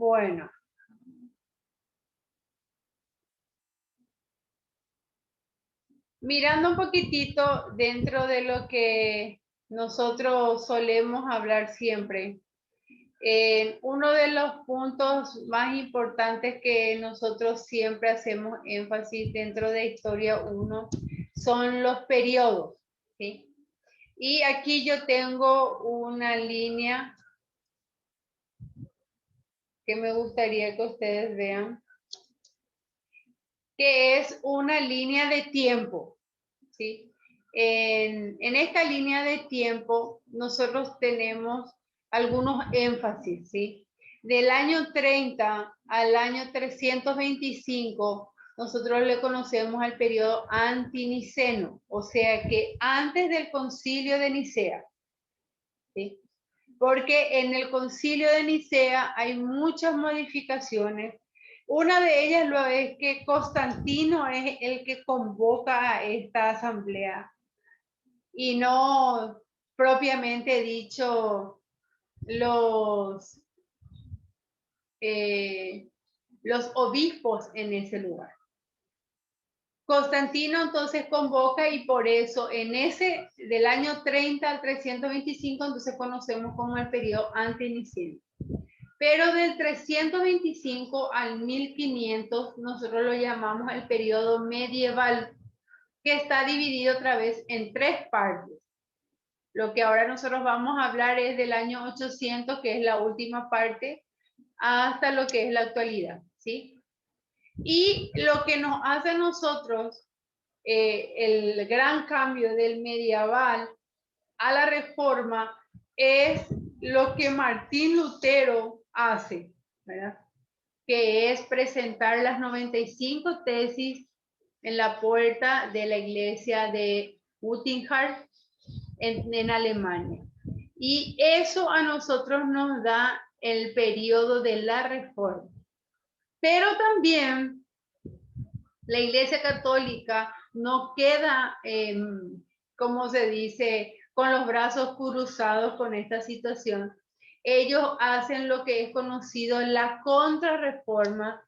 Bueno. Mirando un poquitito dentro de lo que nosotros solemos hablar siempre, uno de los puntos más importantes que nosotros siempre hacemos énfasis dentro de Historia 1 son los periodos, ¿sí? Y aquí yo tengo una línea que me gustaría que ustedes vean, que es una línea de tiempo, ¿sí? En esta línea de tiempo nosotros tenemos algunos énfasis, ¿sí? Del año 30 al año 325, nosotros le conocemos al periodo antiniceno, o sea que antes del concilio de Nicea, ¿sí? Porque en el concilio de Nicea hay muchas modificaciones. Una de ellas lo es que Constantino es el que convoca a esta asamblea y no propiamente dicho los obispos en ese lugar. Constantino entonces convoca y por eso en ese del año 30 al 325 entonces conocemos como el periodo antiniceno. Pero del 325 al 1500 nosotros lo llamamos el periodo medieval, que está dividido otra vez en tres partes. Lo que ahora nosotros vamos a hablar es del año 800, que es la última parte, hasta lo que es la actualidad, ¿sí? Y lo que nos hace a nosotros el gran cambio del medieval a la reforma es lo que Martín Lutero hace, ¿verdad? Que es presentar las 95 tesis en la puerta de la iglesia de Wittenheim en Alemania. Y eso a nosotros nos da el periodo de la reforma. Pero también la iglesia católica no queda, como se dice, con los brazos cruzados con esta situación. Ellos hacen lo que es conocido la contrarreforma,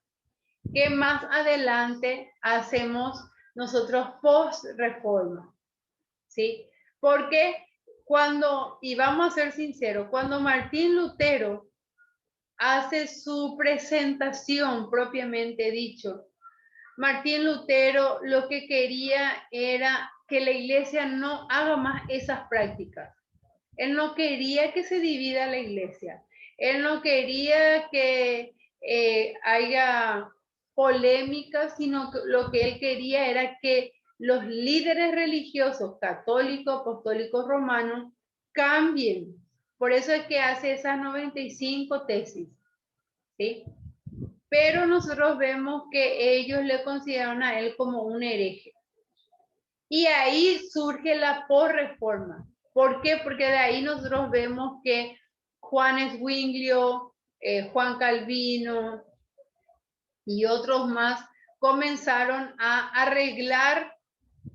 que más adelante hacemos nosotros post-reforma, ¿sí? Porque cuando, y vamos a ser sinceros, cuando Martín Lutero hace su presentación propiamente dicho, Martín Lutero lo que quería era que la iglesia no haga más esas prácticas. Él no quería que se divida la iglesia. Él no quería que haya polémica, sino que lo que él quería era que los líderes religiosos católicos, apostólicos, romanos cambien. Por eso es que hace esas 95 tesis, ¿sí? Pero nosotros vemos que ellos le consideran a él como un hereje. Y ahí surge la posreforma. ¿Por qué? Porque de ahí nosotros vemos que Juan Zwinglio, Juan Calvino y otros más comenzaron a arreglar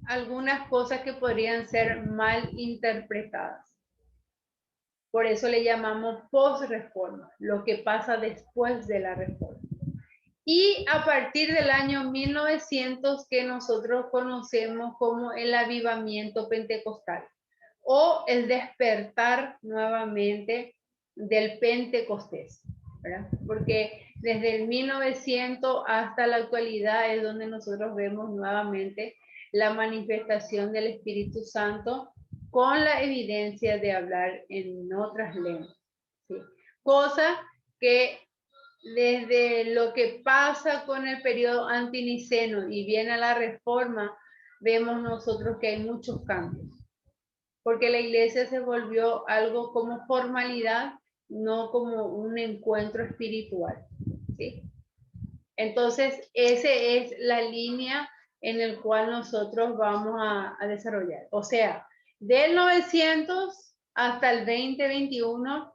algunas cosas que podrían ser mal interpretadas. Por eso le llamamos posreforma, lo que pasa después de la reforma. Y a partir del año 1900 que nosotros conocemos como el avivamiento pentecostal o el despertar nuevamente del Pentecostés, ¿verdad? Porque desde el 1900 hasta la actualidad es donde nosotros vemos nuevamente la manifestación del Espíritu Santo con la evidencia de hablar en otras lenguas, ¿sí? Cosa que desde lo que pasa con el periodo antiniceno y viene a la reforma, vemos nosotros que hay muchos cambios, porque la iglesia se volvió algo como formalidad, no como un encuentro espiritual, ¿sí? Entonces, esa es la línea en el cual nosotros vamos a desarrollar. O sea, del 900 hasta el 2021.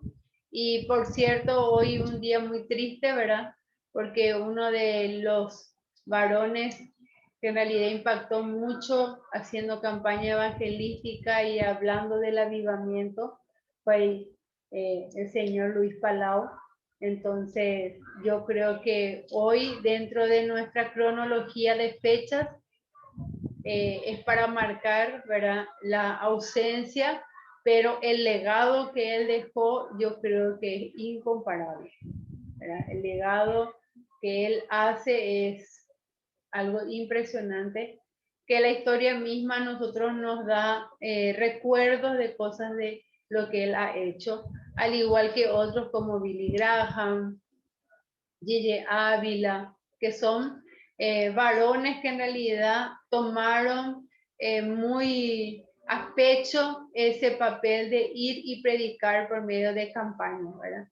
Y por cierto, hoy un día muy triste, ¿verdad? Porque uno de los varones que en realidad impactó mucho haciendo campaña evangelística y hablando del avivamiento fue el señor Luis Palau. Entonces, yo creo que hoy, dentro de nuestra cronología de fechas, es para marcar, ¿verdad?, la ausencia, pero el legado que él dejó, yo creo que es incomparable, ¿verdad? El legado que él hace es algo impresionante, que la historia misma a nosotros nos da recuerdos de cosas de lo que él ha hecho, al igual que otros como Billy Graham, Gigi Ávila, que son varones que en realidad tomaron muy a pecho ese papel de ir y predicar por medio de campañas, ¿verdad?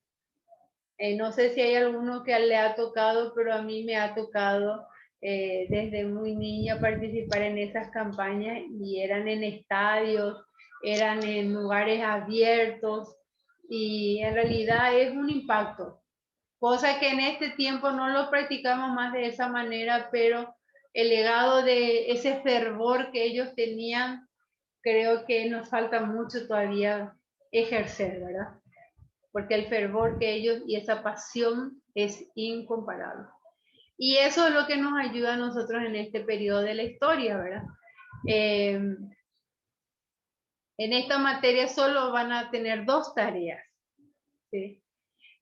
No sé si hay alguno que le ha tocado, pero a mí me ha tocado desde muy niña participar en esas campañas y eran en estadios, eran en lugares abiertos y en realidad es un impacto, cosa que en este tiempo no lo practicamos más de esa manera, pero el legado de ese fervor que ellos tenían, creo que nos falta mucho todavía ejercer, ¿verdad? Porque el fervor que ellos y esa pasión es incomparable. Y eso es lo que nos ayuda a nosotros en este periodo de la historia, ¿verdad? En esta materia solo van a tener 2 tareas, ¿sí?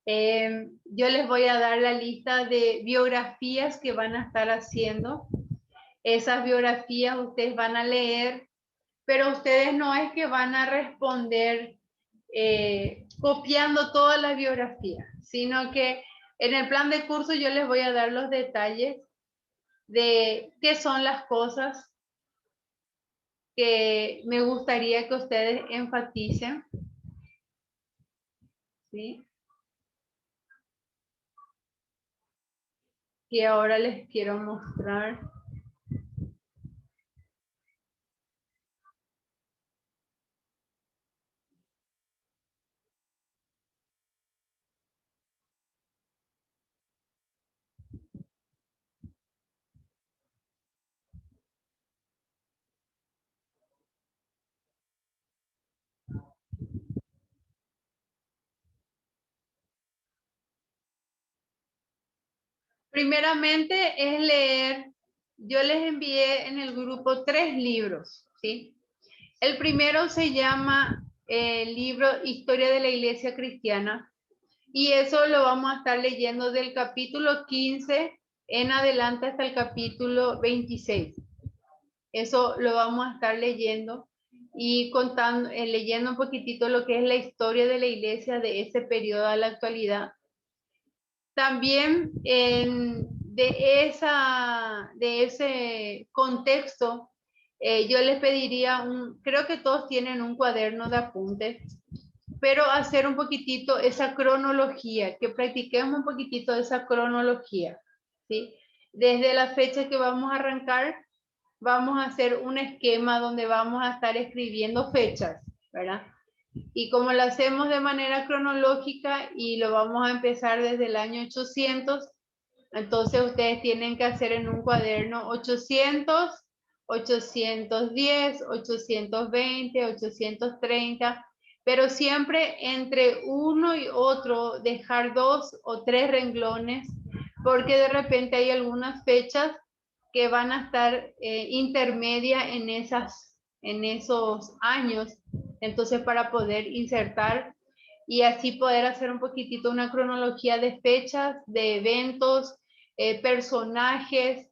Yo les voy a dar la lista de biografías que van a estar haciendo. Esas biografías ustedes van a leer, pero ustedes no es que van a responder copiando todas las biografías, sino que en el plan de curso yo les voy a dar los detalles de qué son las cosas que me gustaría que ustedes enfaticen, ¿sí? Que ahora les quiero mostrar. Primeramente es leer, yo les envié en el grupo 3 libros, ¿sí? El primero se llama el libro Historia de la Iglesia Cristiana y eso lo vamos a estar leyendo del capítulo 15 en adelante hasta el capítulo 26. Eso lo vamos a estar leyendo y contando, leyendo un poquitito lo que es la historia de la iglesia de ese periodo a la actualidad. También de ese contexto, yo les pediría, creo que todos tienen un cuaderno de apuntes, pero hacer un poquitito esa cronología, que practiquemos un poquitito esa cronología, ¿sí? Desde la fecha que vamos a arrancar, vamos a hacer un esquema donde vamos a estar escribiendo fechas, ¿verdad? Y como lo hacemos de manera cronológica y lo vamos a empezar desde el año 800, entonces ustedes tienen que hacer en un cuaderno 800, 810, 820, 830, pero siempre entre uno y otro dejar 2 o 3 renglones, porque de repente hay algunas fechas que van a estar intermedia en esos años, entonces para poder insertar y así poder hacer un poquitito una cronología de fechas, de eventos, personajes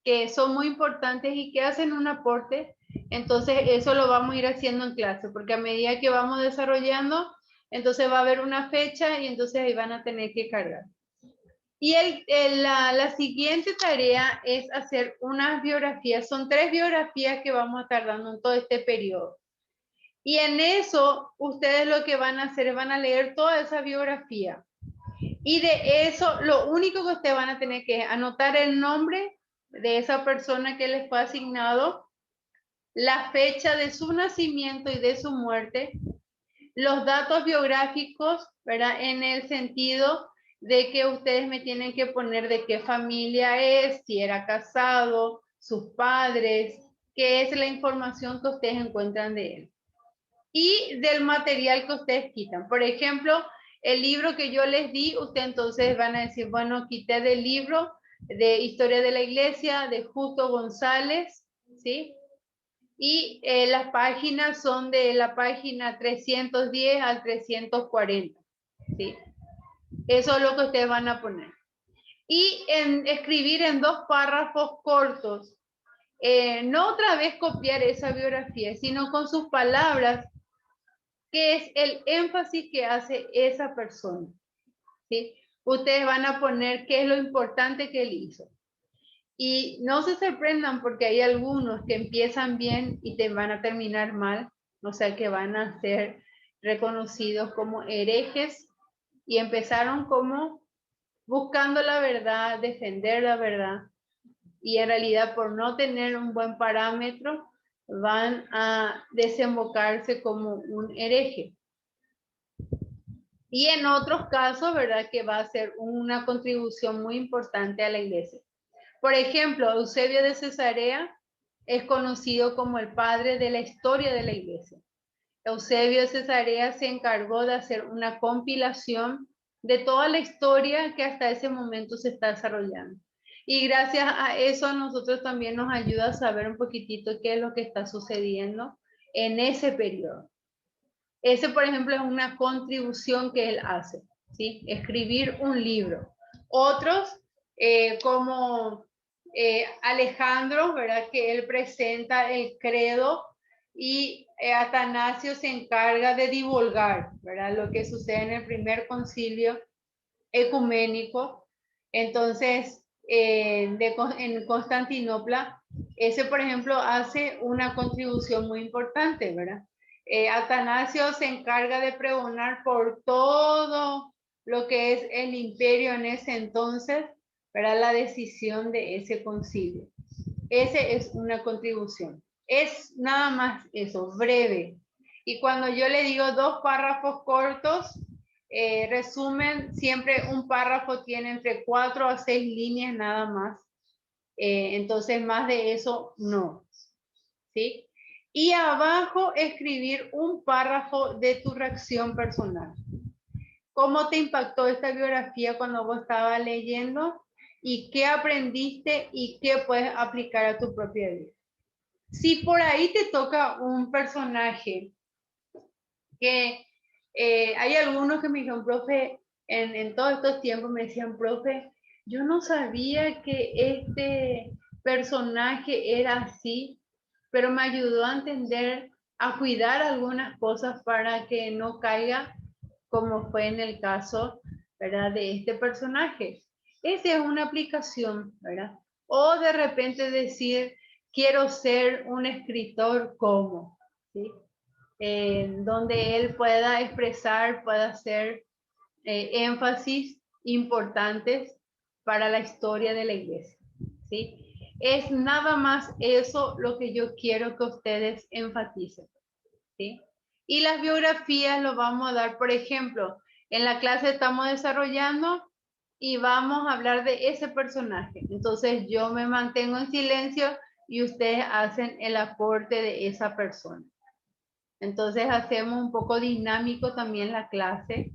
que son muy importantes y que hacen un aporte. Entonces eso lo vamos a ir haciendo en clase, porque a medida que vamos desarrollando, entonces va a haber una fecha y entonces ahí van a tener que cargar. Y la siguiente tarea es hacer unas biografías. Son 3 biografías que vamos a estar dando en todo este periodo. Y en eso, ustedes lo que van a hacer es van a leer toda esa biografía. Y de eso, lo único que ustedes van a tener que anotar el nombre de esa persona que les fue asignado, la fecha de su nacimiento y de su muerte, los datos biográficos, ¿verdad? En el sentido de que ustedes me tienen que poner de qué familia es, si era casado, sus padres, qué es la información que ustedes encuentran de él. Y del material que ustedes quitan. Por ejemplo, El libro que yo les di, ustedes entonces van a decir, bueno, quité del libro de Historia de la Iglesia de Justo González, ¿sí? Y las páginas son de la página 310 al 340, ¿sí? Eso es lo que ustedes van a poner. Y escribir en 2 párrafos cortos. No otra vez copiar esa biografía, sino con sus palabras, qué es el énfasis que hace esa persona, ¿sí? Ustedes van a poner qué es lo importante que él hizo. Y no se sorprendan porque hay algunos que empiezan bien y te van a terminar mal, o sea que van a ser reconocidos como herejes y empezaron como buscando la verdad, defender la verdad, y en realidad por no tener un buen parámetro van a desembocarse como un hereje. Y en otros casos, ¿verdad? Que va a ser una contribución muy importante a la iglesia. Por ejemplo, Eusebio de Cesarea es conocido como el padre de la historia de la iglesia. Eusebio de Cesarea se encargó de hacer una compilación de toda la historia que hasta ese momento se está desarrollando. Y gracias a eso a nosotros también nos ayuda a saber un poquitito qué es lo que está sucediendo en ese periodo. Ese, por ejemplo, es una contribución que él hace, ¿sí? Escribir un libro. Otros, como Alejandro, ¿verdad? Que él presenta el credo y Atanasio se encarga de divulgar, ¿verdad? Lo que sucede en el primer concilio ecuménico. Entonces, en Constantinopla, ese, por ejemplo, hace una contribución muy importante, ¿verdad? Atanasio se encarga de pregonar por todo lo que es el imperio en ese entonces, para la decisión de ese concilio. Ese es una contribución. Es nada más eso, breve. Y cuando yo le digo 2 párrafos cortos, resumen, siempre un párrafo tiene entre 4 a 6 líneas nada más. Entonces, más de eso no. ¿Sí? Y abajo escribir un párrafo de tu reacción personal. ¿Cómo te impactó esta biografía cuando vos estabas leyendo? ¿Y qué aprendiste y qué puedes aplicar a tu propia vida? Si por ahí te toca un personaje que hay algunos que me dijeron, profe, en todos estos tiempos me decían, profe, yo no sabía que este personaje era así, pero me ayudó a entender, a cuidar algunas cosas para que no caiga como fue en el caso, ¿verdad? De este personaje. Esa es una aplicación, ¿verdad? O de repente decir, quiero ser un escritor como, ¿sí? Donde él pueda expresar, pueda hacer énfasis importantes para la historia de la iglesia, ¿sí? Es nada más eso lo que yo quiero que ustedes enfaticen, ¿sí? Y las biografías lo vamos a dar, por ejemplo, en la clase estamos desarrollando y vamos a hablar de ese personaje. Entonces yo me mantengo en silencio y ustedes hacen el aporte de esa persona. Entonces hacemos un poco dinámico también la clase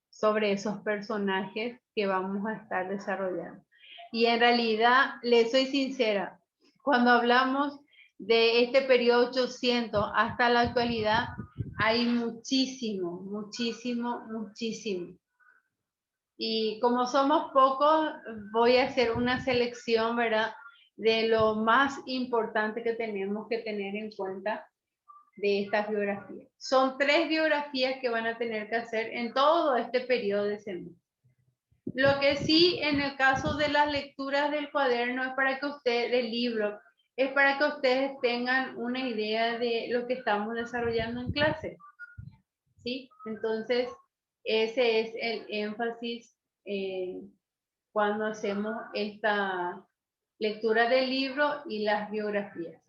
sobre esos personajes que vamos a estar desarrollando. Y en realidad, les soy sincera, cuando hablamos de este periodo 800 hasta la actualidad, hay muchísimo, muchísimo, muchísimo. Y como somos pocos, voy a hacer una selección, ¿verdad? De lo más importante que tenemos que tener en cuenta de estas biografías. Son 3 biografías que van a tener que hacer en todo este periodo de semestre. Lo que sí, en el caso de las lecturas del cuaderno, es para que ustedes, del libro, es para que ustedes tengan una idea de lo que estamos desarrollando en clase. ¿Sí? Entonces, ese es el énfasis cuando hacemos esta lectura del libro y las biografías.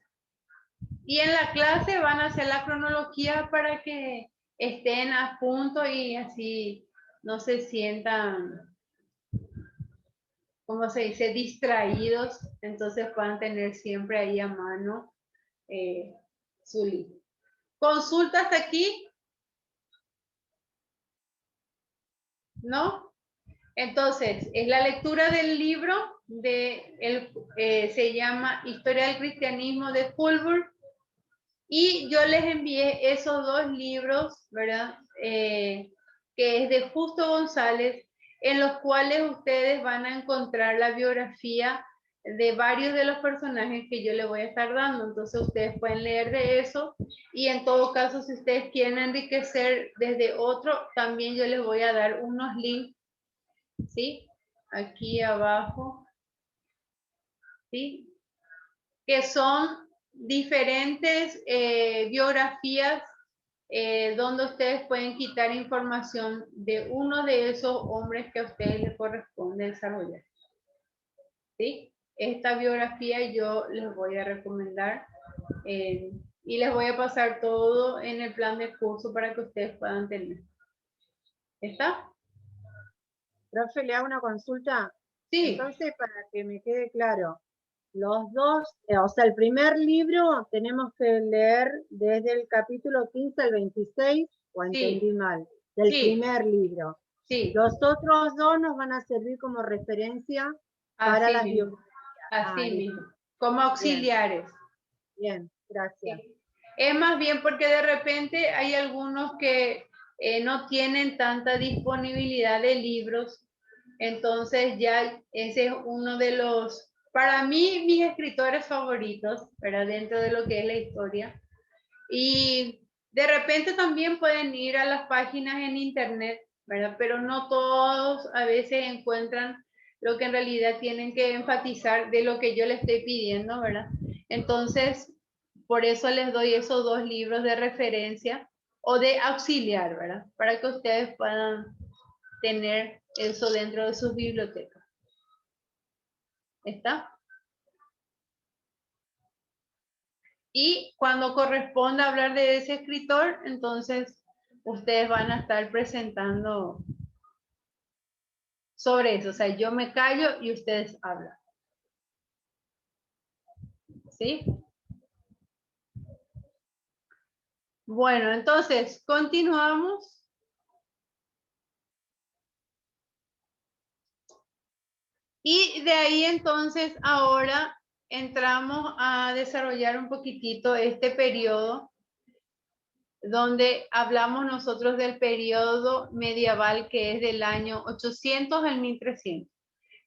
Y en la clase van a hacer la cronología para que estén a punto y así no se sientan, como se dice, distraídos. Entonces puedan tener siempre ahí a mano su libro. ¿Consulta hasta aquí? ¿No? Entonces, es la lectura del libro se llama Historia del Cristianismo de Fulbert, y yo les envié esos dos libros, ¿verdad? Que es de Justo González, en los cuales ustedes van a encontrar la biografía de varios de los personajes que yo les voy a estar dando. Entonces ustedes pueden leer de eso, y en todo caso, si ustedes quieren enriquecer desde otro, también yo les voy a dar unos links, ¿sí? Aquí abajo, ¿sí? Que son diferentes biografías donde ustedes pueden quitar información de uno de esos hombres que a ustedes les corresponde desarrollar. ¿Sí? Esta biografía yo les voy a recomendar y les voy a pasar todo en el plan de curso para que ustedes puedan tener. ¿Está? Profe, le hago una consulta. Sí. Entonces, para que me quede claro, los dos, o sea, el primer libro tenemos que leer desde el capítulo 15 al 26, o entendí mal, del primer libro. Sí. Los otros dos nos van a servir como referencia para las biografías. Así mismo, como auxiliares. Bien, gracias. Sí. Es más bien porque de repente hay algunos que no tienen tanta disponibilidad de libros, entonces ya ese es uno de los, para mí, mis escritores favoritos, ¿verdad? Dentro de lo que es la historia. Y de repente también pueden ir a las páginas en internet, ¿verdad? Pero no todos a veces encuentran lo que en realidad tienen que enfatizar de lo que yo les estoy pidiendo, ¿verdad? Entonces, por eso les doy esos dos libros de referencia o de auxiliar, ¿verdad? Para que ustedes puedan tener eso dentro de sus bibliotecas. ¿Está? Y cuando corresponda hablar de ese escritor, entonces ustedes van a estar presentando sobre eso. O sea, yo me callo y ustedes hablan. ¿Sí? Bueno, entonces, continuamos. Y de ahí entonces ahora entramos a desarrollar un poquitito este periodo donde hablamos nosotros del periodo medieval, que es del año 800 al 1300.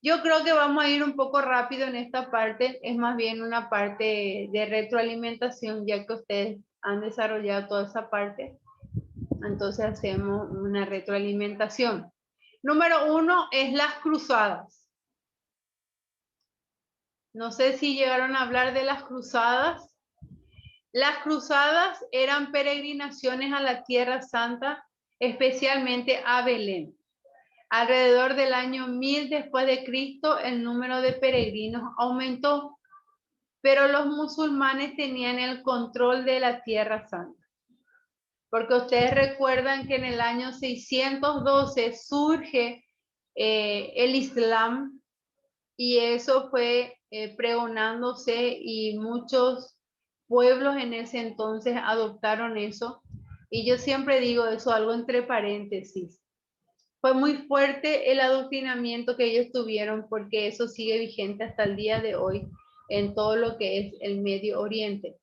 Yo creo que vamos a ir un poco rápido en esta parte, es más bien una parte de retroalimentación, ya que ustedes han desarrollado toda esa parte. Entonces hacemos una retroalimentación. Número 1 es las cruzadas. No sé si llegaron a hablar de las cruzadas. Las cruzadas eran peregrinaciones a la Tierra Santa, especialmente a Belén. Alrededor del año 1000 después de Cristo, el número de peregrinos aumentó, pero los musulmanes tenían el control de la Tierra Santa. Porque ustedes recuerdan que en el año 612 surge el Islam, y eso fue pregonándose, y muchos pueblos en ese entonces adoptaron eso. Y yo siempre digo eso, algo entre paréntesis. Fue muy fuerte el adoctrinamiento que ellos tuvieron, porque eso sigue vigente hasta el día de hoy en todo lo que es el Medio Oriente.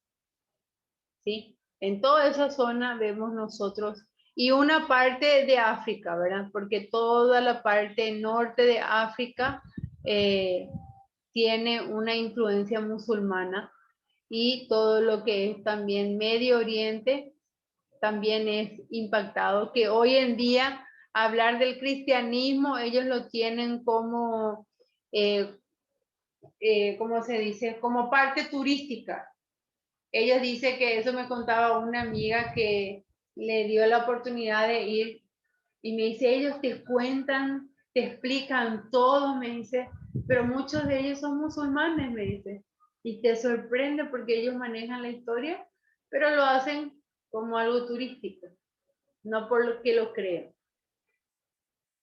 ¿Sí? En toda esa zona vemos nosotros, y una parte de África, ¿verdad? Porque toda la parte norte de África tiene una influencia musulmana, y todo lo que es también Medio Oriente también es impactado, que hoy en día hablar del cristianismo, ellos lo tienen como, ¿cómo se dice? Como parte turística. Ellos dicen que eso me contaba una amiga que le dio la oportunidad de ir, y me dice, ellos te cuentan, te explican todo, me dice, pero muchos de ellos son musulmanes, me dice, y te sorprende porque ellos manejan la historia, pero lo hacen como algo turístico, no por lo que lo creen.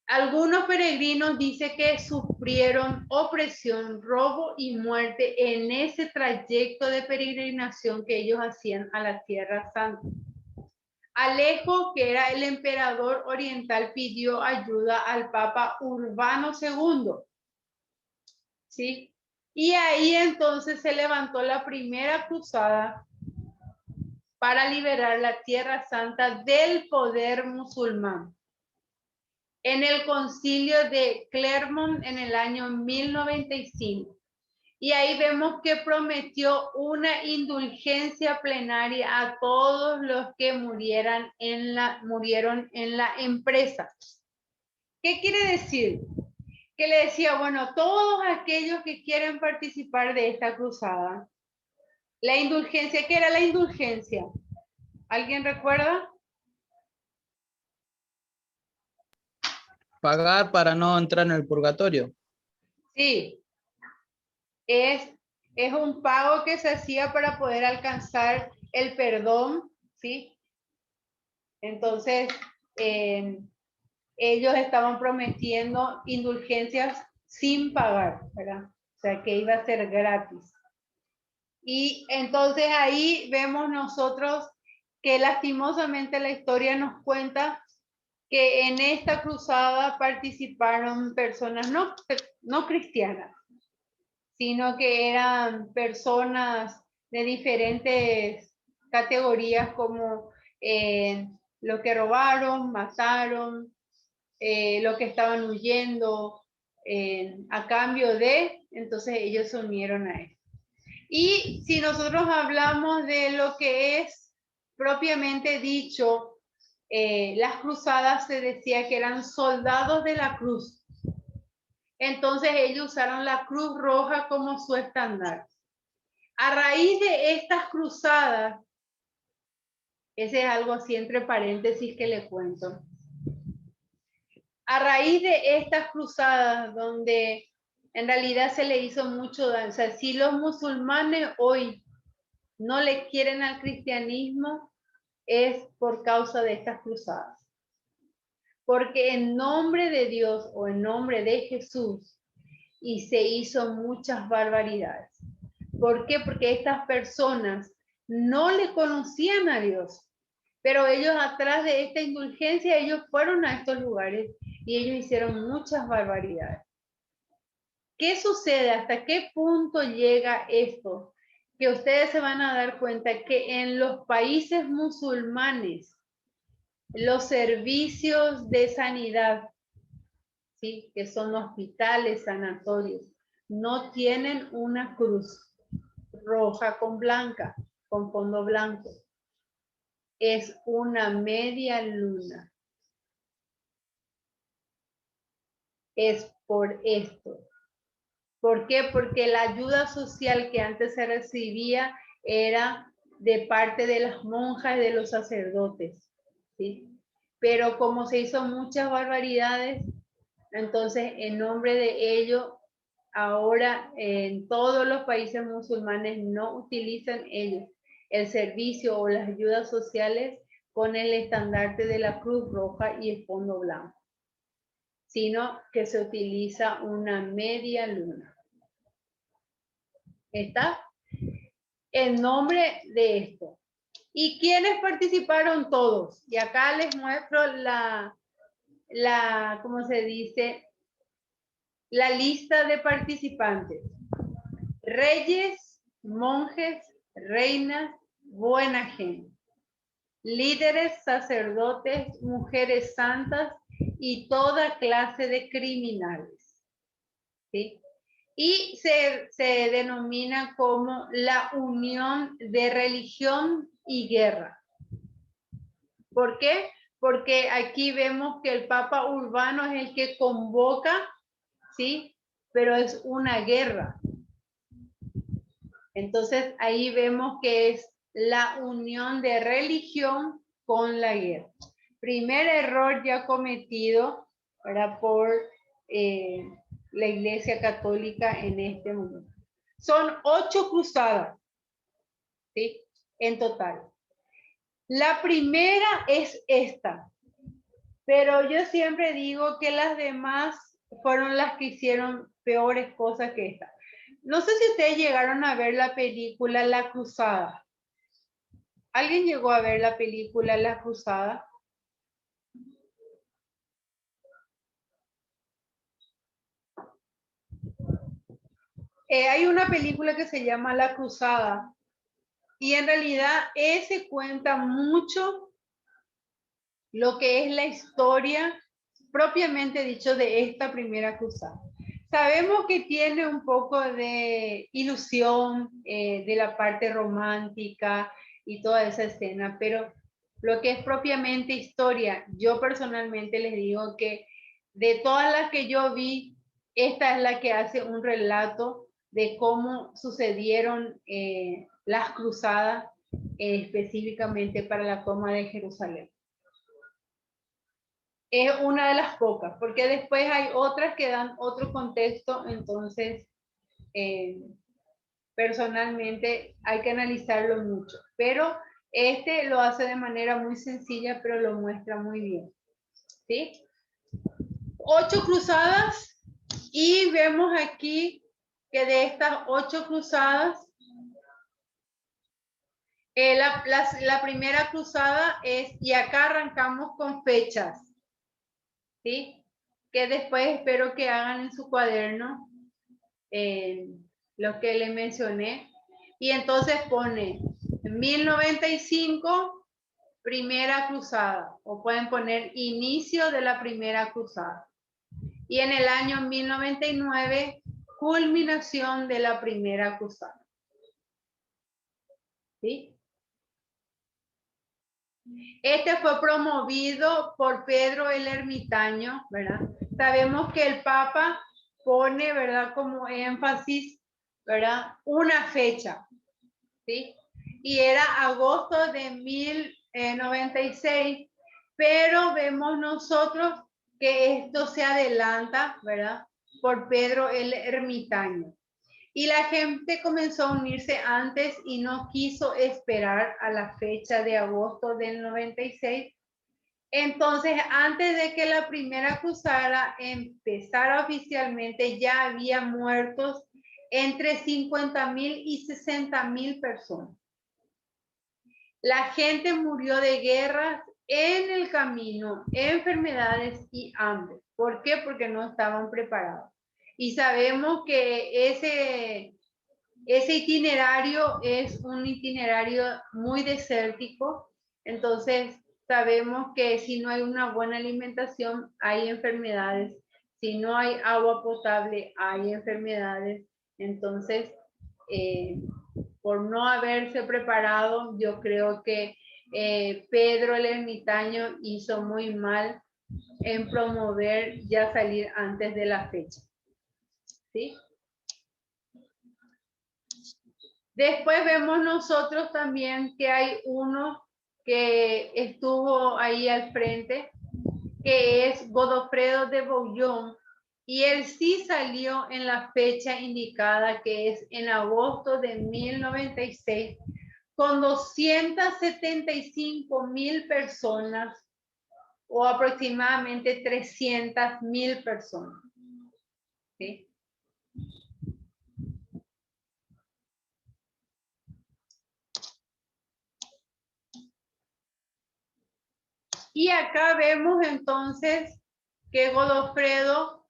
Algunos peregrinos dicen que sufrieron opresión, robo y muerte en ese trayecto de peregrinación que ellos hacían a la Tierra Santa. Alejo, que era el emperador oriental, pidió ayuda al Papa Urbano II, ¿sí? Y ahí entonces se levantó la primera cruzada para liberar la Tierra Santa del poder musulmán. En el concilio de Clermont en el año 1095. Y ahí vemos que prometió una indulgencia plenaria a todos los que murieron en la empresa. ¿Qué quiere decir? Que le decía, bueno, todos aquellos que quieren participar de esta cruzada, la indulgencia, ¿qué era la indulgencia? ¿Alguien recuerda? Pagar para no entrar en el purgatorio. Sí, es un pago que se hacía para poder alcanzar el perdón, ¿sí? Entonces, ellos estaban prometiendo indulgencias sin pagar, ¿verdad? O sea, que iba a ser gratis. Y entonces ahí vemos nosotros que lastimosamente la historia nos cuenta que en esta cruzada participaron personas no cristianas, sino que eran personas de diferentes categorías como lo que robaron, mataron, lo que estaban huyendo, a cambio de, entonces ellos se unieron a él. Y si nosotros hablamos de lo que es propiamente dicho, las cruzadas se decía que eran soldados de la cruz. Entonces ellos usaron la Cruz Roja como su estándar. A raíz de estas cruzadas, ese es algo así entre paréntesis que le cuento. A raíz de estas cruzadas, donde en realidad se le hizo mucho daño, o sea, si los musulmanes hoy no le quieren al cristianismo, es por causa de estas cruzadas. Porque en nombre de Dios o en nombre de Jesús, y se hizo muchas barbaridades. ¿Por qué? Porque estas personas no le conocían a Dios, pero ellos atrás de esta indulgencia, ellos fueron a estos lugares y ellos hicieron muchas barbaridades. ¿Qué sucede? ¿Hasta qué punto llega esto? Que ustedes se van a dar cuenta que en los países musulmanes, los servicios de sanidad, ¿sí?, que son hospitales, sanatorios, no tienen una cruz roja con blanca, con fondo blanco. Es una media luna. Es por esto. ¿Por qué? Porque la ayuda social que antes se recibía era de parte de las monjas y de los sacerdotes, ¿sí? Pero como se hizo muchas barbaridades, entonces en nombre de ello, ahora en todos los países musulmanes no utilizan ellos el servicio o las ayudas sociales con el estandarte de la Cruz Roja y el fondo blanco, sino que se utiliza una media luna. ¿Está? En nombre de esto. ¿Y quiénes participaron? Todos. Y acá les muestro ¿cómo se dice? La lista de participantes. Reyes, monjes, reinas, buena gente. Líderes, sacerdotes, mujeres santas y toda clase de criminales. ¿Sí? Y se denomina como la unión de religión y guerra. ¿Por qué? Porque aquí vemos que el Papa Urbano es el que convoca, ¿sí? Pero es una guerra. Entonces ahí vemos que es la unión de religión con la guerra. Primer error ya cometido, ¿verdad?, por la Iglesia Católica en este momento. Son 8 cruzadas, ¿sí?, en total. La primera es esta, pero yo siempre digo que las demás fueron las que hicieron peores cosas que esta. No sé si ustedes llegaron a ver la película La Cruzada. ¿Alguien llegó a ver la película La Cruzada? Hay una película que se llama La Cruzada y en realidad ese cuenta mucho lo que es la historia propiamente dicho de esta primera cruzada. Sabemos que tiene un poco de ilusión de la parte romántica y toda esa escena, pero lo que es propiamente historia, yo personalmente les digo que de todas las que yo vi, esta es la que hace un relato de cómo sucedieron las cruzadas específicamente para la toma de Jerusalén. Es una de las pocas, porque después hay otras que dan otro contexto, entonces personalmente hay que analizarlo mucho, pero este lo hace de manera muy sencilla, pero lo muestra muy bien, ¿sí? 8 cruzadas y vemos aquí que de estas 8 cruzadas, la primera cruzada es, y acá arrancamos con fechas, ¿sí? Que después espero que hagan en su cuaderno lo que le mencioné. Y entonces pone 1095, primera cruzada, o pueden poner inicio de la primera cruzada. Y en el año 1099, culminación de la primera cruzada. ¿Sí? Este fue promovido por Pedro el Ermitaño, ¿verdad? Sabemos que el Papa pone, ¿verdad? Como énfasis, ¿verdad? Una fecha, ¿sí? Y era agosto de 1096, pero vemos nosotros que esto se adelanta, ¿verdad? Por Pedro el Ermitaño. Y la gente comenzó a unirse antes y no quiso esperar a la fecha de agosto del 96. Entonces, antes de que la primera cruzada empezara oficialmente, ya había muertos entre 50,000 y 60,000 personas. La gente murió de guerras en el camino, enfermedades y hambre. ¿Por qué? Porque no estaban preparados. Y sabemos que ese itinerario es un itinerario muy desértico, entonces sabemos que si no hay una buena alimentación hay enfermedades, si no hay agua potable hay enfermedades, entonces por no haberse preparado yo creo que Pedro el Ermitaño hizo muy mal en promover ya salir antes de la fecha, ¿sí? Después vemos nosotros también que hay uno que estuvo ahí al frente, que es Godofredo de Bouillon, y él sí salió en la fecha indicada, que es en agosto de 1096, con 275,000 personas o aproximadamente 300,000 personas. ¿Sí? Y acá vemos entonces que Godofredo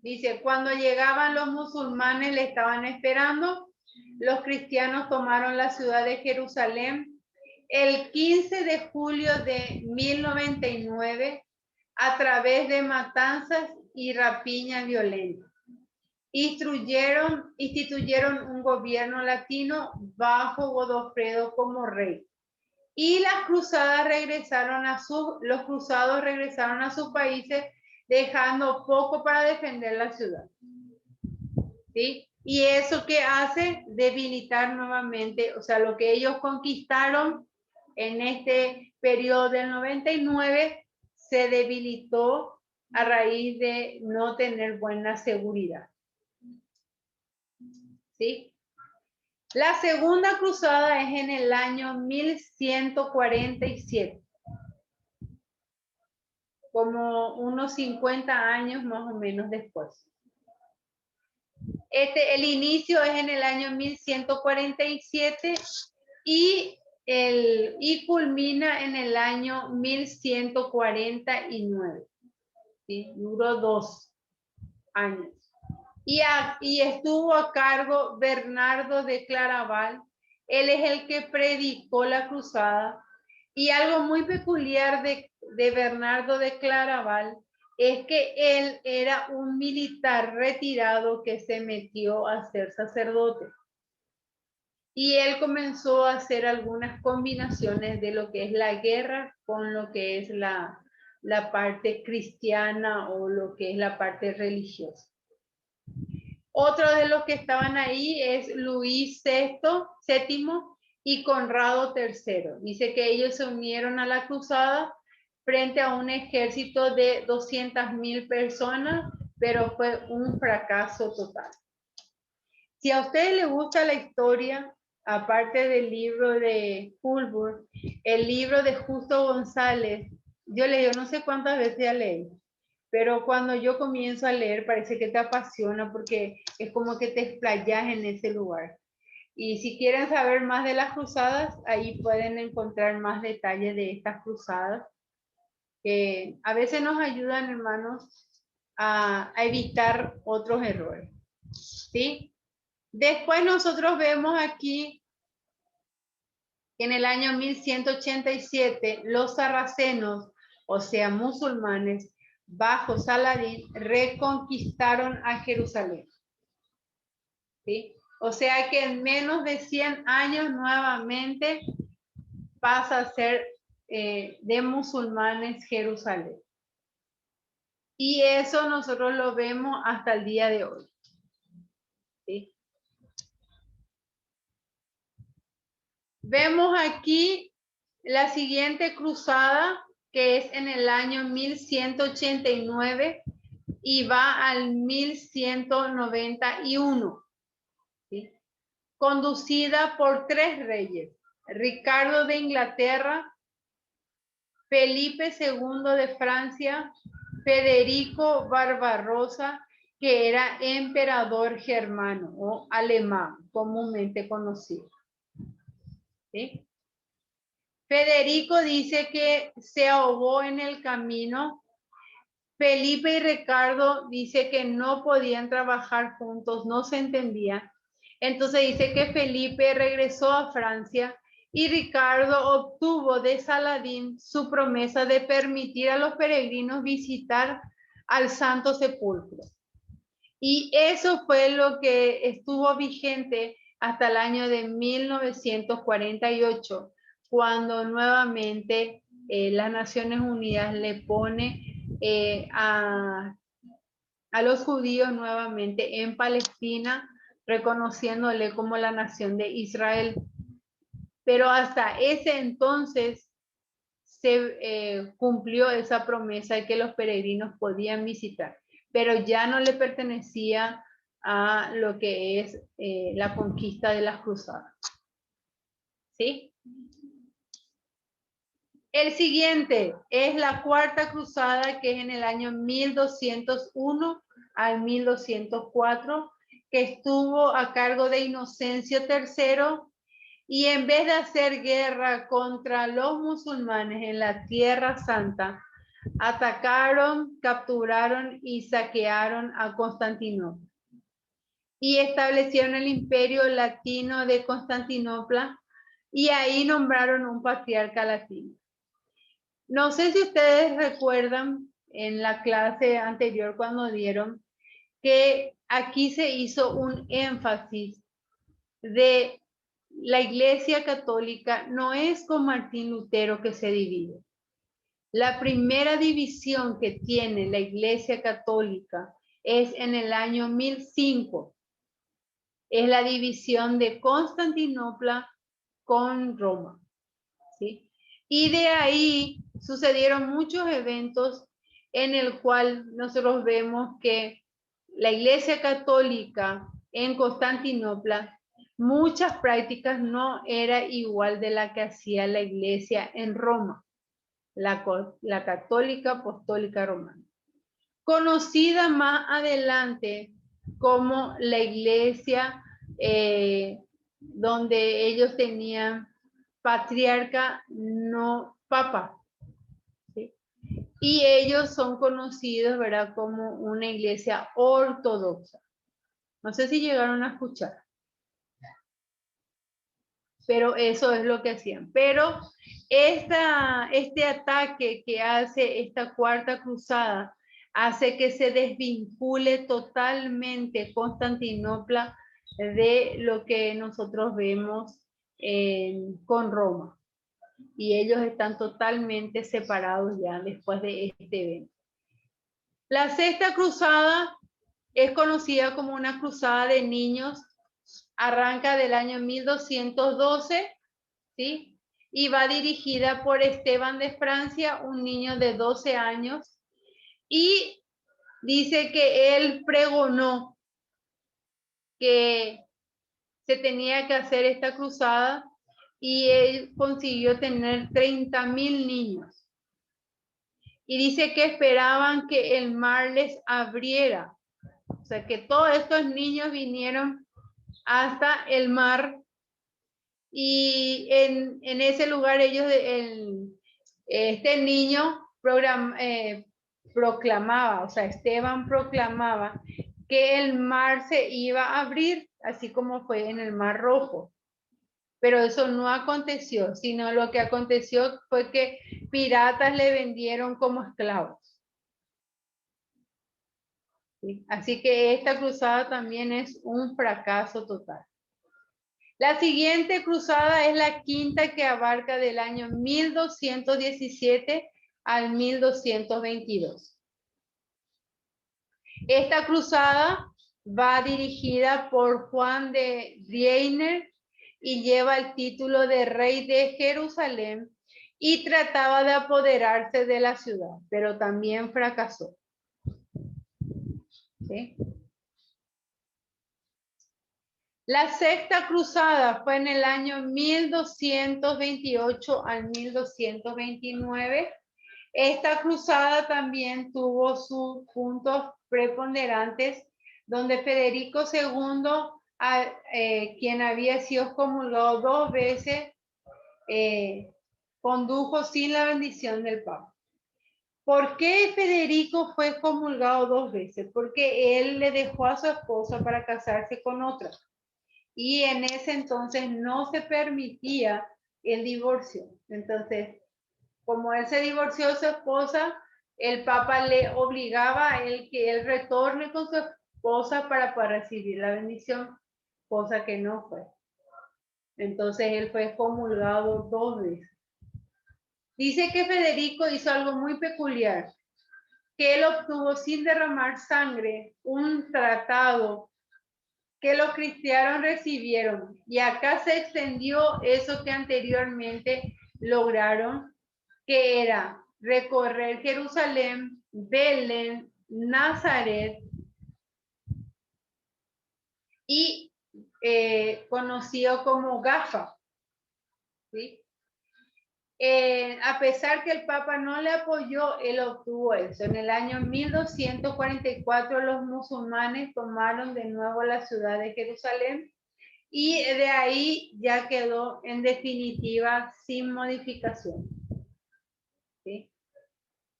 dice, cuando llegaban los musulmanes le estaban esperando, los cristianos tomaron la ciudad de Jerusalén el 15 de julio de 1099 a través de matanzas y rapiña violenta. Instituyeron un gobierno latino bajo Godofredo como rey. Y los cruzados regresaron a sus países dejando poco para defender la ciudad. ¿Sí? Y eso que hace debilitar nuevamente, o sea, lo que ellos conquistaron en este periodo del 99 se debilitó a raíz de no tener buena seguridad. ¿Sí? La segunda cruzada es en el año 1147, como unos 50 años más o menos después. El inicio es en el año 1147 y y culmina en el año 1149. ¿Sí? Duró 2 años. Y estuvo a cargo Bernardo de Claraval. Él es el que predicó la cruzada. Y algo muy peculiar de Bernardo de Claraval es que él era un militar retirado que se metió a ser sacerdote. Y él comenzó a hacer algunas combinaciones de lo que es la guerra con lo que es la parte cristiana o lo que es la parte religiosa. Otro de los que estaban ahí es Luis VII y Conrado III. Dice que ellos se unieron a la cruzada frente a un ejército de 200.000 personas, pero fue un fracaso total. Si a ustedes les gusta la historia, aparte del libro de Fulbur, el libro de Justo González, yo leo no sé cuántas veces ya leí, pero cuando yo comienzo a leer parece que te apasiona porque es como que te explayas en ese lugar. Y si quieren saber más de las cruzadas, ahí pueden encontrar más detalles de estas cruzadas, que a veces nos ayudan, hermanos, a evitar otros errores. ¿Sí? Después nosotros vemos aquí que en el año 1187 los sarracenos, o sea, musulmanes, bajo Saladín, reconquistaron a Jerusalén. ¿Sí? O sea que en menos de 100 años nuevamente pasa a ser de musulmanes Jerusalén. Y eso nosotros lo vemos hasta el día de hoy. ¿Sí? Vemos aquí la siguiente cruzada, que es en el año 1189 y va al 1191. ¿Sí? Conducida por 3 reyes: Ricardo de Inglaterra, Felipe II de Francia, Federico Barbarossa, que era emperador germano o alemán, comúnmente conocido. ¿Sí? Federico dice que se ahogó en el camino. Felipe y Ricardo dice que no podían trabajar juntos, no se entendían. Entonces dice que Felipe regresó a Francia y Ricardo obtuvo de Saladín su promesa de permitir a los peregrinos visitar al Santo Sepulcro. Y eso fue lo que estuvo vigente hasta el año de 1948, cuando nuevamente las Naciones Unidas le pone a los judíos nuevamente en Palestina, reconociéndole como la nación de Israel. Pero hasta ese entonces se cumplió esa promesa de que los peregrinos podían visitar, pero ya no le pertenecía a lo que es la conquista de las cruzadas. ¿Sí? El siguiente es la Cuarta Cruzada, que es en el año 1201 al 1204, que estuvo a cargo de Inocencio III, y en vez de hacer guerra contra los musulmanes en la Tierra Santa, atacaron, capturaron y saquearon a Constantinopla y establecieron el Imperio Latino de Constantinopla, y ahí nombraron un patriarca latino. No sé si ustedes recuerdan en la clase anterior cuando dieron que aquí se hizo un énfasis de la Iglesia Católica no es con Martín Lutero que se divide. La primera división que tiene la Iglesia Católica es en el año 1005. Es la división de Constantinopla con Roma. ¿Sí? Y de ahí sucedieron muchos eventos en el cual nosotros vemos que la Iglesia Católica en Constantinopla, muchas prácticas no era igual de la que hacía la Iglesia en Roma, la Católica Apostólica Romana. Conocida más adelante como la Iglesia donde ellos tenían patriarca, no papa. ¿Sí? Y ellos son conocidos, ¿verdad?, como una iglesia ortodoxa. No sé si llegaron a escuchar. Pero eso es lo que hacían. Pero este ataque que hace esta cuarta cruzada hace que se desvincule totalmente Constantinopla de lo que nosotros vemos con Roma. Y ellos están totalmente separados ya después de este evento. La sexta cruzada es conocida como una cruzada de niños. Arranca del año 1212, ¿sí? Y va dirigida por Esteban de Francia, un niño de 12 años. Y dice que él pregonó que se tenía que hacer esta cruzada y él consiguió tener 30.000 niños. Y dice que esperaban que el mar les abriera. O sea, que todos estos niños vinieron hasta el mar y en ese lugar ellos, este niño proclamaba, o sea, Esteban proclamaba que el mar se iba a abrir, así como fue en el Mar Rojo. Pero eso no aconteció, sino lo que aconteció fue que piratas le vendieron como esclavos. ¿Sí? Así que esta cruzada también es un fracaso total. La siguiente cruzada es la quinta, que abarca del año 1217 al 1222. Esta cruzada va dirigida por Juan de Riener y lleva el título de rey de Jerusalén y trataba de apoderarse de la ciudad, pero también fracasó. ¿Sí? La sexta cruzada fue en el año 1228 al 1229. Esta cruzada también tuvo sus puntos preponderantes, donde Federico II, quien había sido excomulgado 2 veces, condujo sin la bendición del Papa. ¿Por qué Federico fue excomulgado 2 veces? Porque él le dejó a su esposa para casarse con otra. Y en ese entonces no se permitía el divorcio. Entonces, como él se divorció de su esposa, el Papa le obligaba a él que él retorne con su esposa para poder recibir la bendición, cosa que no fue. Entonces él fue excomulgado 2 veces. Dice que Federico hizo algo muy peculiar, que él obtuvo sin derramar sangre un tratado que los cristianos recibieron, y acá se extendió eso que anteriormente lograron, que era recorrer Jerusalén, Belén, Nazaret y conocido como Gafa. ¿Sí? A pesar que el Papa no le apoyó, él obtuvo eso. En el año 1244 los musulmanes tomaron de nuevo la ciudad de Jerusalén y de ahí ya quedó en definitiva sin modificación. ¿Sí?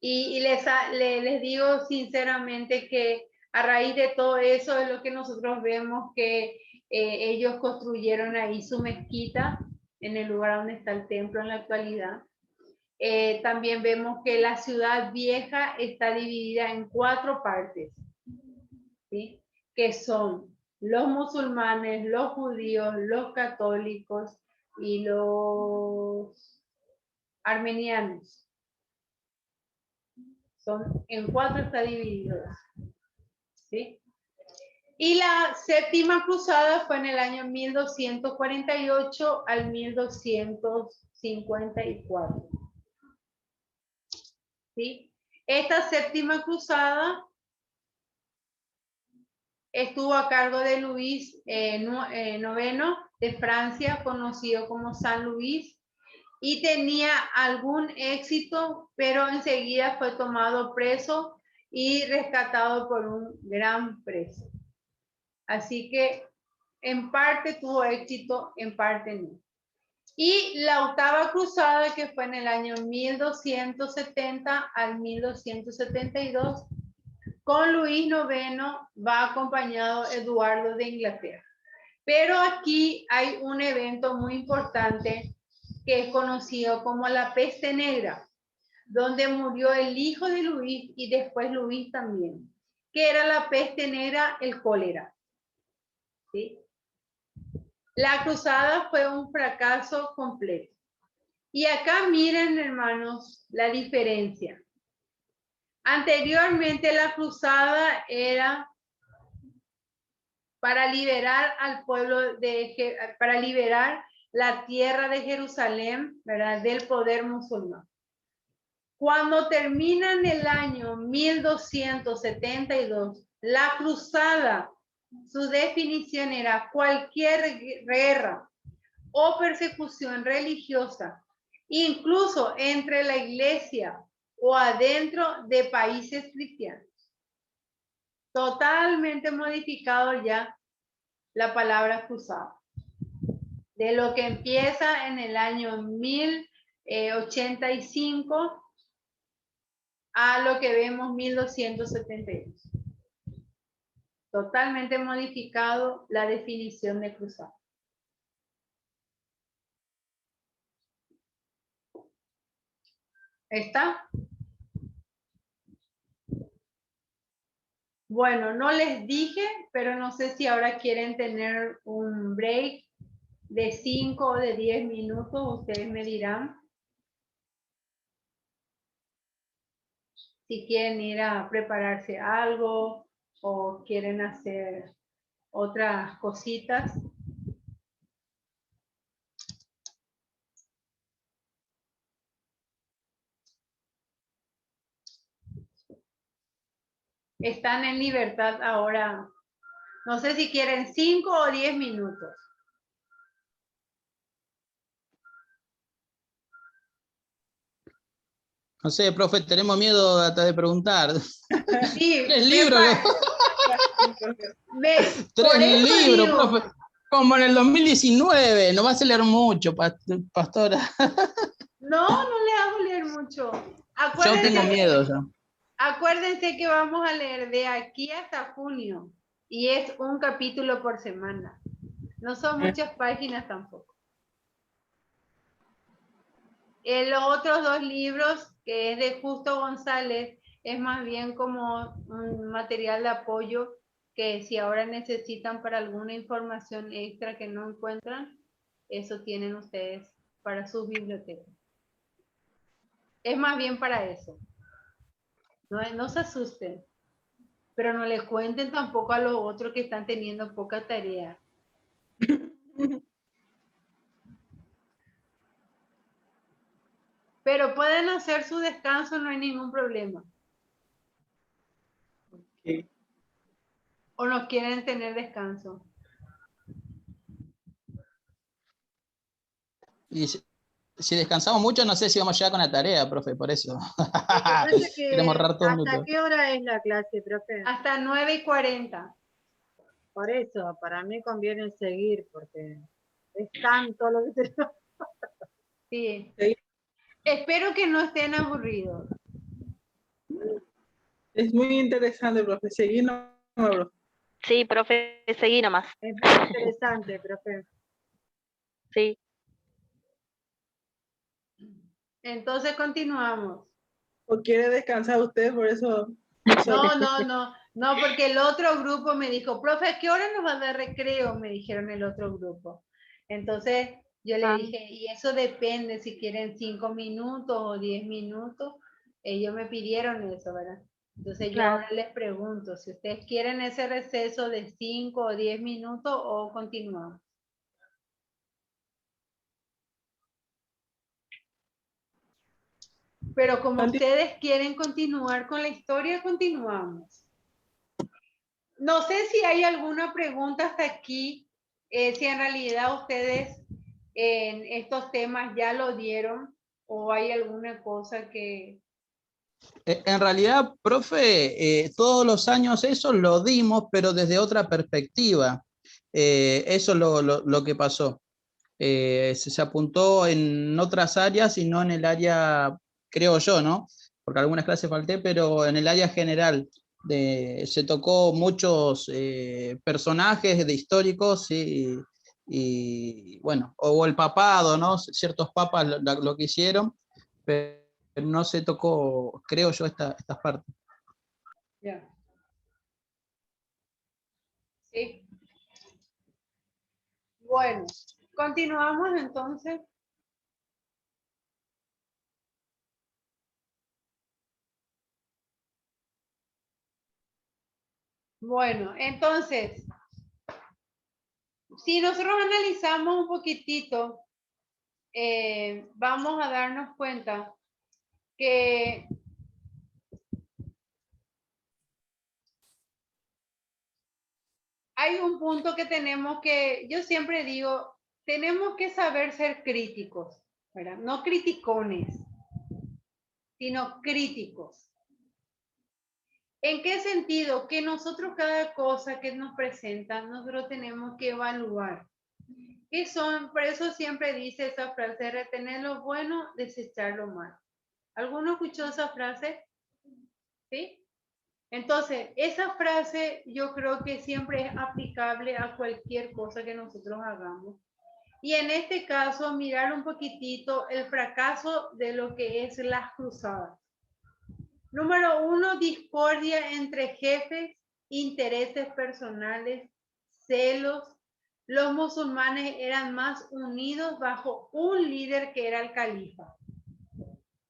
Y les digo sinceramente que a raíz de todo eso es lo que nosotros vemos que ellos construyeron ahí su mezquita en el lugar donde está el templo en la actualidad. También vemos que la ciudad vieja está dividida en 4 partes, ¿sí? Que son los musulmanes, los judíos, los católicos y los armenianos. En 4 está dividido. ¿Sí? Y la séptima cruzada fue en el año 1248 al 1254. ¿Sí? Esta séptima cruzada estuvo a cargo de Luis IX de Francia, conocido como San Luis, y tenía algún éxito, pero enseguida fue tomado preso y rescatado por un gran precio. Así que en parte tuvo éxito, en parte no. Y la octava cruzada, que fue en el año 1270 al 1272, con Luis IX va acompañado Eduardo de Inglaterra. Pero aquí hay un evento muy importante que es conocido como la peste negra, donde murió el hijo de Luis y después Luis también, que era la peste negra, el cólera. ¿Sí? La cruzada fue un fracaso completo. Y acá miren, hermanos, la diferencia. Anteriormente la cruzada era para liberar al pueblo para liberar la tierra de Jerusalén, ¿verdad?, del poder musulmán. Cuando termina en el año 1272, la cruzada, su definición era cualquier guerra o persecución religiosa, incluso entre la iglesia o adentro de países cristianos. Totalmente modificado ya la palabra cruzada. De lo que empieza en el año 1085 a lo que vemos 1272. Totalmente modificado la definición de cruzada. ¿Está? Bueno, no les dije, pero no sé si ahora quieren tener un break de 5 o de 10 minutos, ustedes me dirán. Si quieren ir a prepararse algo o quieren hacer otras cositas. Están en libertad ahora. No sé si quieren 5 o 10 minutos. No sé, profe, tenemos miedo hasta de preguntar. Sí, 3 libros. por 3 eso libros, digo, profe. Como en el 2019. No va a leer mucho, pastora. no le hago leer mucho. Yo tengo miedo ya. Acuérdense que vamos a leer de aquí hasta junio y es un capítulo por semana. No son muchas páginas tampoco. Los otros 2 libros, que es de Justo González, es más bien como un material de apoyo que si ahora necesitan para alguna información extra que no encuentran, eso tienen ustedes para sus bibliotecas. Es más bien para eso. No se asusten, pero no le cuenten tampoco a los otros que están teniendo poca tarea. Pero pueden hacer su descanso, no hay ningún problema. Okay. ¿O no quieren tener descanso? Y si descansamos mucho, no sé si vamos a llegar con la tarea, profe, por eso. Queremos ahorrar todo ¿Hasta minuto. qué hora es la clase, profe? Hasta 9:40. Por eso, para mí conviene seguir, porque es tanto lo que tenemos. Sí. Sí. Espero que no estén aburridos. Es muy interesante, profe. Seguimos, profe. Sí, profe, seguí nomás. Es muy interesante, profe. Sí. Entonces continuamos. ¿O quiere descansar usted? Por eso. No, porque el otro grupo me dijo, profe, ¿a qué hora nos va a dar recreo? Me dijeron el otro grupo. Entonces yo le dije, y eso depende si quieren 5 minutos o 10 minutos. Ellos me pidieron eso, ¿verdad? Entonces yo ahora les pregunto si ustedes quieren ese receso de 5 o 10 minutos o continuamos. Pero como ustedes quieren continuar con la historia, continuamos. No sé si hay alguna pregunta hasta aquí, si en realidad ustedes en estos temas ya lo dieron o hay alguna cosa que... En realidad, profe, todos los años eso lo dimos, pero desde otra perspectiva. Eso es lo que pasó. se apuntó en otras áreas y no en el área, creo yo, ¿no? Porque algunas clases falté, pero en el área general. Se tocó muchos personajes de históricos y, bueno, o el papado, ¿no? Ciertos papas lo que hicieron, pero no se tocó, creo yo, estas partes. Ya. Sí. Bueno, continuamos entonces. Bueno, entonces, si nosotros analizamos un poquitito, vamos a darnos cuenta que hay un punto que tenemos que, yo siempre digo, tenemos que saber ser críticos, ¿verdad? No criticones, sino críticos. ¿En qué sentido? Que nosotros cada cosa que nos presentan, nosotros tenemos que evaluar. ¿Qué son? Por eso siempre dice esa frase, retener lo bueno, desechar lo malo. ¿Alguno escuchó esa frase? ¿Sí? Entonces, esa frase yo creo que siempre es aplicable a cualquier cosa que nosotros hagamos. Y en este caso, mirar un poquitito el fracaso de lo que es las cruzadas. Número 1, discordia entre jefes, intereses personales, celos. Los musulmanes eran más unidos bajo un líder que era el califa.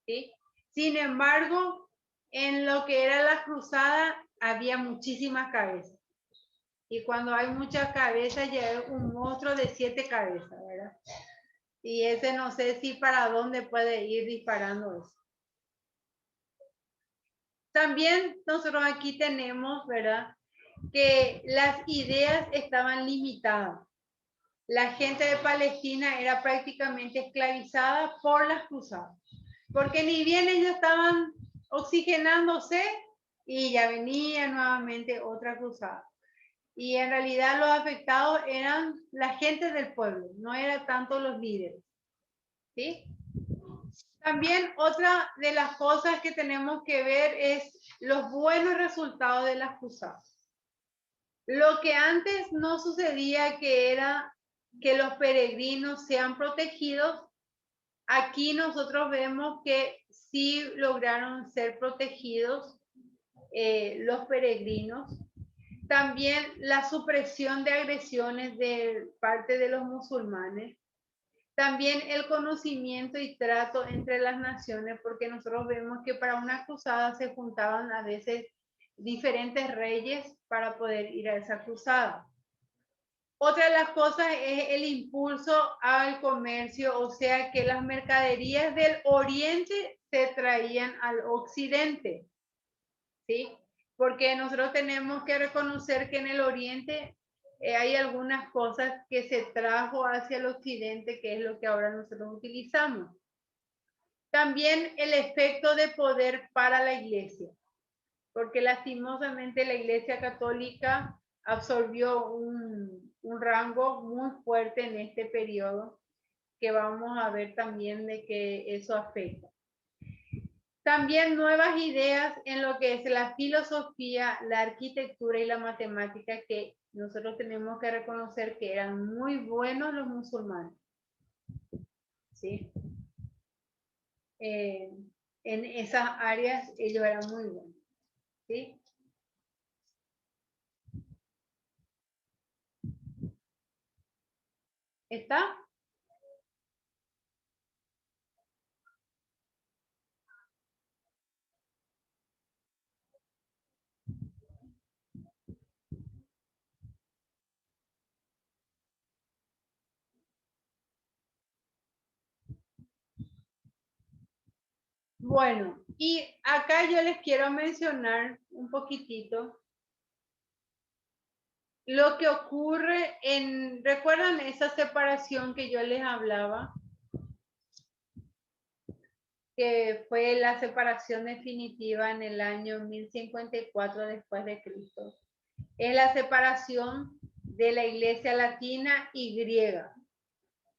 ¿Sí? Sin embargo, en lo que era la cruzada había muchísimas cabezas. Y cuando hay muchas cabezas ya es un monstruo de 7 cabezas, ¿verdad? Y ese no sé si para dónde puede ir disparando eso. También nosotros aquí tenemos, ¿verdad? Que las ideas estaban limitadas. La gente de Palestina era prácticamente esclavizada por las cruzadas. Porque ni bien ellos estaban oxigenándose y ya venía nuevamente otra cruzada. Y en realidad los afectados eran la gente del pueblo, no eran tanto los líderes. ¿Sí? También otra de las cosas que tenemos que ver es los buenos resultados de las cruzadas. Lo que antes no sucedía, que era que los peregrinos sean protegidos, aquí nosotros vemos que sí lograron ser protegidos los peregrinos. También la supresión de agresiones de parte de los musulmanes. También el conocimiento y trato entre las naciones, porque nosotros vemos que para una cruzada se juntaban a veces diferentes reyes para poder ir a esa cruzada. Otra de las cosas es el impulso al comercio, o sea que las mercaderías del oriente se traían al occidente, ¿sí? Porque nosotros tenemos que reconocer que en el oriente hay algunas cosas que se trajo hacia el occidente, que es lo que ahora nosotros utilizamos. También el efecto de poder para la iglesia, porque lastimosamente la iglesia católica absorbió un rango muy fuerte en este periodo, que vamos a ver también de que eso afecta. También nuevas ideas en lo que es la filosofía, la arquitectura y la matemática, que nosotros tenemos que reconocer que eran muy buenos los musulmanes. ¿Sí? En esas áreas ellos eran muy buenos. ¿Sí? ¿Está? Bueno, y acá yo les quiero mencionar un poquitito lo que ocurre ¿recuerdan esa separación que yo les hablaba? Que fue la separación definitiva en el año 1054 después de Cristo. Es la separación de la iglesia latina y griega.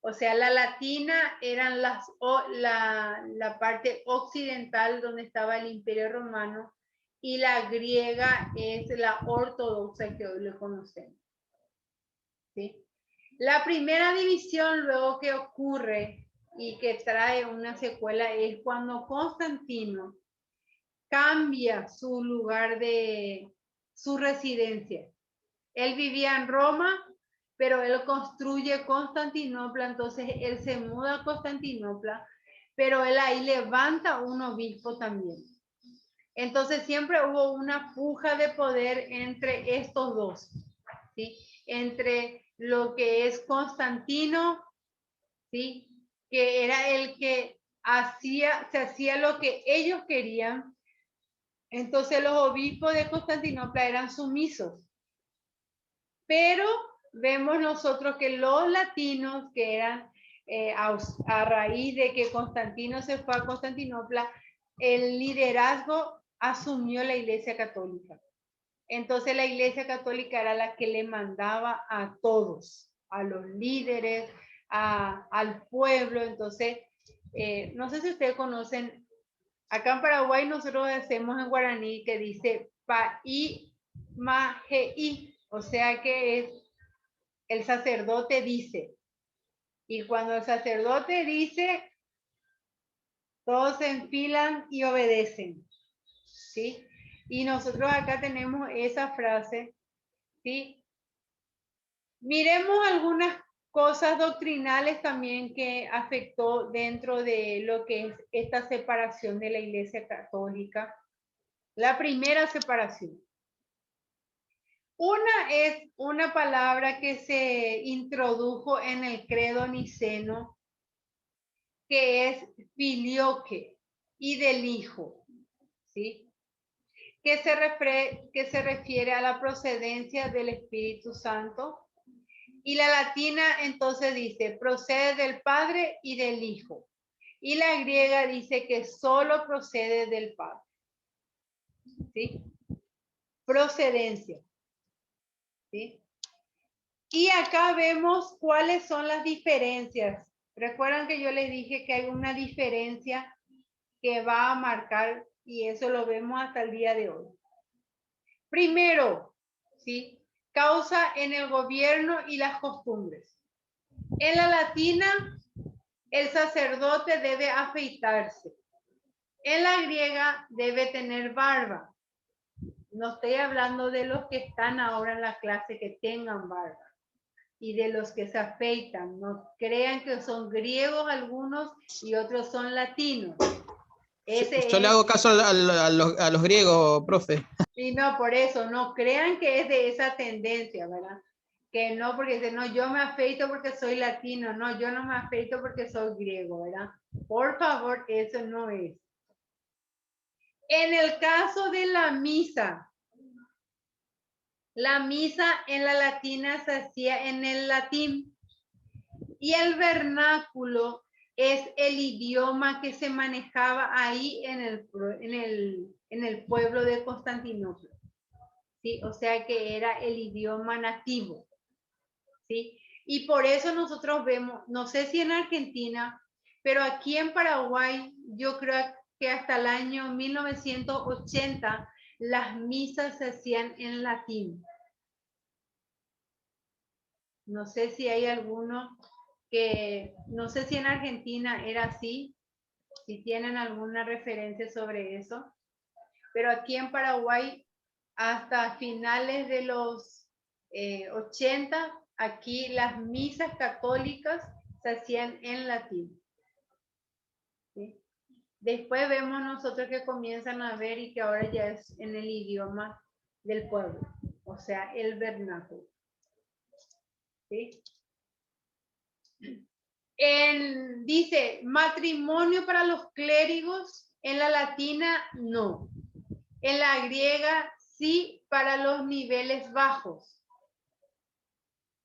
O sea, la latina eran la parte occidental donde estaba el Imperio Romano y la griega es la ortodoxa que hoy le conocemos. ¿Sí? La primera división luego que ocurre y que trae una secuela es cuando Constantino cambia su lugar de su residencia. Él vivía en Roma, pero él construye Constantinopla, entonces él se muda a Constantinopla, pero él ahí levanta un obispo también. Entonces siempre hubo una puja de poder entre estos dos, ¿sí? Entre lo que es Constantino, ¿sí? Que era el que se hacía lo que ellos querían. Entonces los obispos de Constantinopla eran sumisos. Pero vemos nosotros que los latinos que eran a raíz de que Constantino se fue a Constantinopla, el liderazgo asumió la Iglesia Católica. Entonces la Iglesia Católica era la que le mandaba a todos, a los líderes, al pueblo. Entonces, no sé si ustedes conocen, acá en Paraguay nosotros hacemos en guaraní que dice pa'i maje'i, o sea que es el sacerdote dice. Y cuando el sacerdote dice, todos se enfilan y obedecen. ¿Sí? Y nosotros acá tenemos esa frase. ¿Sí? Miremos algunas cosas doctrinales también que afectó dentro de lo que es esta separación de la Iglesia Católica. La primera separación. Una es una palabra que se introdujo en el credo niceno, que es filioque y del hijo, ¿sí? Que se refiere a la procedencia del Espíritu Santo. Y la latina entonces dice, procede del Padre y del Hijo. Y la griega dice que solo procede del Padre, ¿sí? Procedencia. ¿Sí? Y acá vemos cuáles son las diferencias. Recuerdan que yo les dije que hay una diferencia que va a marcar y eso lo vemos hasta el día de hoy. Primero, ¿sí? Causa en el gobierno y las costumbres. En la latina, el sacerdote debe afeitarse. En la griega, debe tener barba. No estoy hablando de los que están ahora en la clase que tengan barba y de los que se afeitan. No crean que son griegos algunos y otros son latinos. Yo le hago caso a los griegos, profe. Y no, por eso, no crean que es de esa tendencia, ¿verdad? Que no, porque dicen, no, yo me afeito porque soy latino, no, yo no me afeito porque soy griego, ¿verdad? Por favor, eso no es. En el caso de la misa en la latina se hacía en el latín y el vernáculo es el idioma que se manejaba ahí en el pueblo de Constantinopla. ¿Sí? O sea que era el idioma nativo. ¿Sí? Y por eso nosotros vemos, no sé si en Argentina, pero aquí en Paraguay, yo creo que hasta el año 1980 las misas se hacían en latín. No sé si hay alguno que, no sé si en Argentina era así, si tienen alguna referencia sobre eso, pero aquí en Paraguay hasta finales de los 80, aquí las misas católicas se hacían en latín. ¿Sí? Después vemos nosotros que comienzan a ver y que ahora ya es en el idioma del pueblo, o sea, el vernáculo. ¿Sí? Dice, matrimonio para los clérigos, en la latina no. En la griega sí, para los niveles bajos.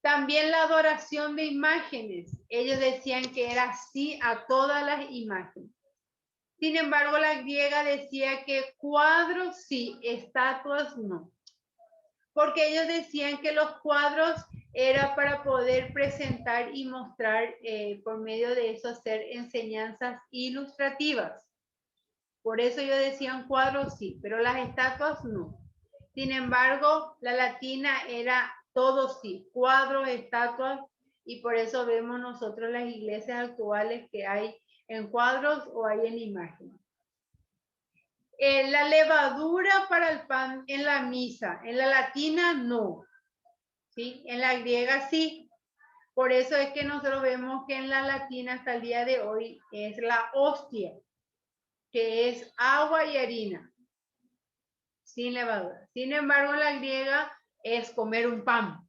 También la adoración de imágenes. Ellos decían que era sí a todas las imágenes. Sin embargo, la griega decía que cuadros sí, estatuas no. Porque ellos decían que los cuadros era para poder presentar y mostrar por medio de eso, hacer enseñanzas ilustrativas. Por eso yo decía un cuadro sí, pero las estatuas no. Sin embargo, la latina era todo sí, cuadros, estatuas, y por eso vemos nosotros las iglesias actuales que hay en cuadros o hay en imágenes. La levadura para el pan en la misa, en la latina no, ¿sí? En la griega sí. Por eso es que nosotros vemos que en la latina hasta el día de hoy es la hostia, que es agua y harina, sin levadura. Sin embargo, en la griega es comer un pan,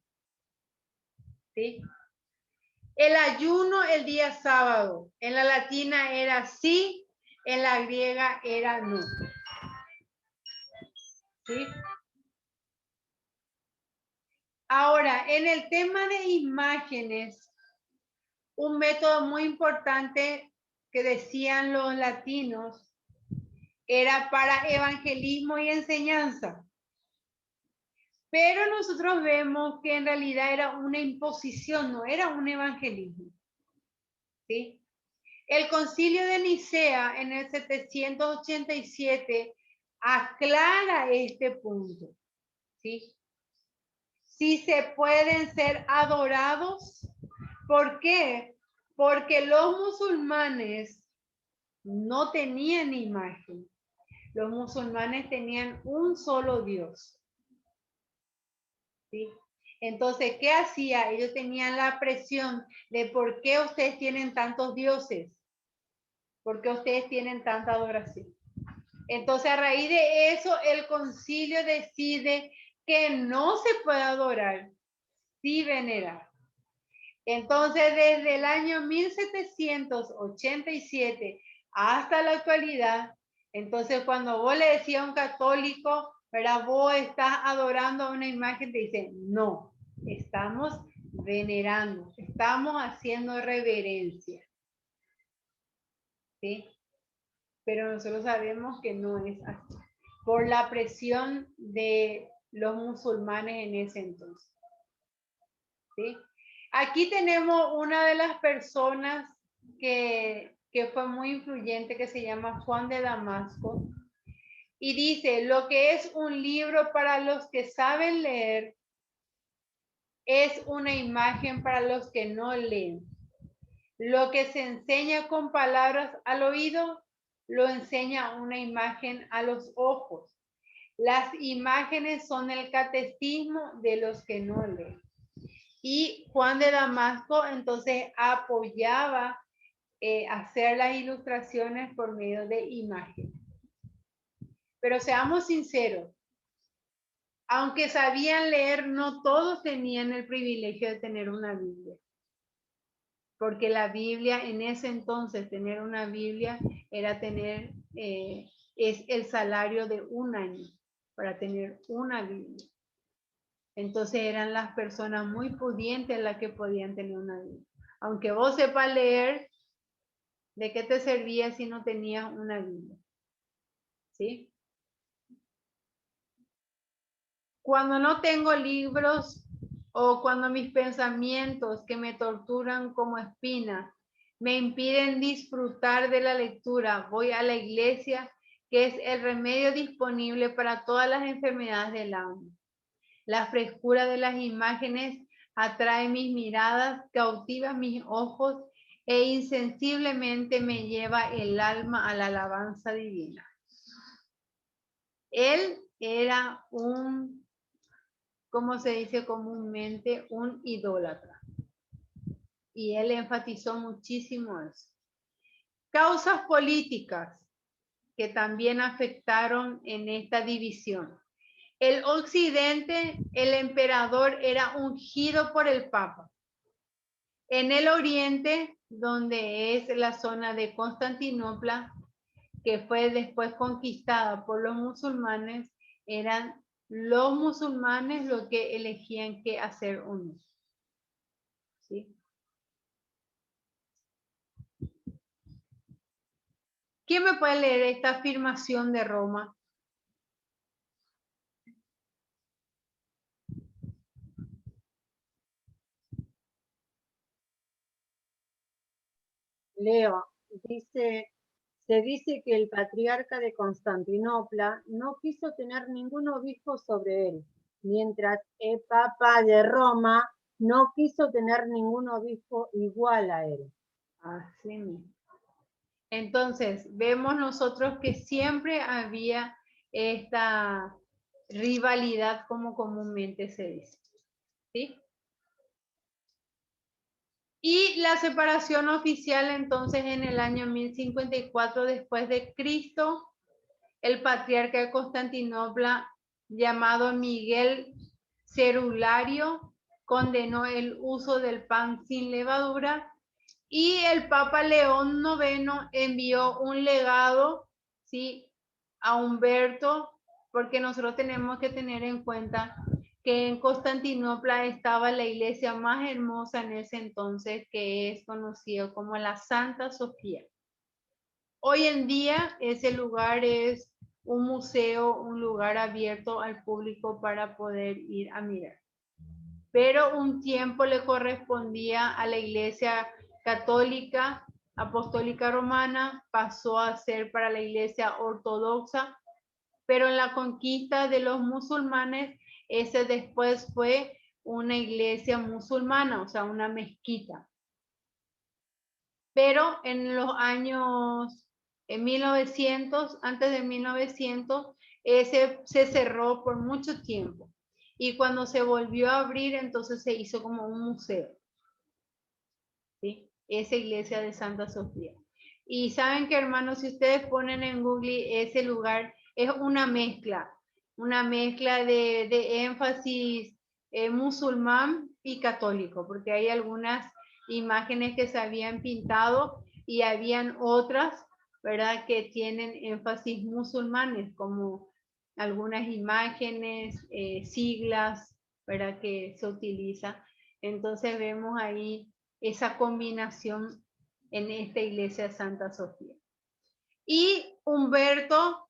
¿sí? El ayuno el día sábado, en la latina era sí, en la griega era no. ¿Sí? Ahora, en el tema de imágenes, un método muy importante que decían los latinos era para evangelismo y enseñanza. Pero nosotros vemos que en realidad era una imposición, no era un evangelismo. ¿Sí? El concilio de Nicea en el 787 aclara este punto. ¿Sí? Si se pueden ser adorados. ¿Por qué? Porque los musulmanes no tenían imagen. Los musulmanes tenían un solo Dios. ¿Sí? Entonces, ¿qué hacía? Ellos tenían la presión de por qué ustedes tienen tantos dioses. ¿Por qué ustedes tienen tanta adoración? Entonces, a raíz de eso, el concilio decide que no se puede adorar, sí venerar. Entonces, desde el año 1787 hasta la actualidad, entonces cuando vos le decías a un católico, ¿verdad? Vos estás adorando a una imagen, te dicen, no, estamos venerando, estamos haciendo reverencia. ¿Sí? Pero nosotros sabemos que no es así, por la presión de los musulmanes en ese entonces. ¿Sí? Aquí tenemos una de las personas que fue muy influyente, que se llama Juan de Damasco, y dice, lo que es un libro para los que saben leer, es una imagen para los que no leen. Lo que se enseña con palabras al oído, lo enseña una imagen a los ojos. Las imágenes son el catecismo de los que no leen. Y Juan de Damasco entonces apoyaba hacer las ilustraciones por medio de imágenes. Pero seamos sinceros, aunque sabían leer, no todos tenían el privilegio de tener una Biblia. Porque la Biblia, en ese entonces, tener una Biblia era tener, es el salario de un año para tener una Biblia. Entonces eran las personas muy pudientes las que podían tener una Biblia. Aunque vos sepas leer, ¿de qué te servía si no tenías una Biblia? ¿Sí? Cuando no tengo libros o cuando mis pensamientos que me torturan como espinas me impiden disfrutar de la lectura, voy a la iglesia, que es el remedio disponible para todas las enfermedades del alma. La frescura de las imágenes atrae mis miradas, cautiva mis ojos e insensiblemente me lleva el alma a la alabanza divina. Él era un, como se dice comúnmente, un idólatra. Y él enfatizó muchísimo eso. Causas políticas que también afectaron en esta división. El occidente, el emperador era ungido por el papa. En el oriente, donde es la zona de Constantinopla, que fue después conquistada por los musulmanes, eran los musulmanes los que elegían qué hacer o no. ¿Sí? ¿Quién me puede leer esta afirmación de Roma? Leo, se dice que el patriarca de Constantinopla no quiso tener ningún obispo sobre él, mientras el Papa de Roma no quiso tener ningún obispo igual a él. Así mismo. Entonces, vemos nosotros que siempre había esta rivalidad, como comúnmente se dice. ¿Sí? Y la separación oficial, entonces, en el año 1054 después de Cristo, el patriarca de Constantinopla, llamado Miguel Cerulario, condenó el uso del pan sin levadura, y el Papa León IX envió un legado, ¿sí?, a Humberto, porque nosotros tenemos que tener en cuenta que en Constantinopla estaba la iglesia más hermosa en ese entonces, que es conocido como la Santa Sofía. Hoy en día ese lugar es un museo, un lugar abierto al público para poder ir a mirar. Pero un tiempo le correspondía a la iglesia católica, apostólica romana, pasó a ser para la iglesia ortodoxa, pero en la conquista de los musulmanes, ese después fue una iglesia musulmana, o sea, una mezquita. Pero en los años 1900, antes de 1900, ese se cerró por mucho tiempo. Y cuando se volvió a abrir, entonces se hizo como un museo. ¿Sí? Esa iglesia de Santa Sofía. Y saben que, hermanos, si ustedes ponen en Google ese lugar, es una mezcla de énfasis musulmán y católico, porque hay algunas imágenes que se habían pintado y habían otras, ¿verdad?, que tienen énfasis musulmanes, como algunas imágenes, siglas, ¿verdad?, que se utiliza. Entonces vemos ahí esa combinación en esta iglesia de Santa Sofía. Y Humberto,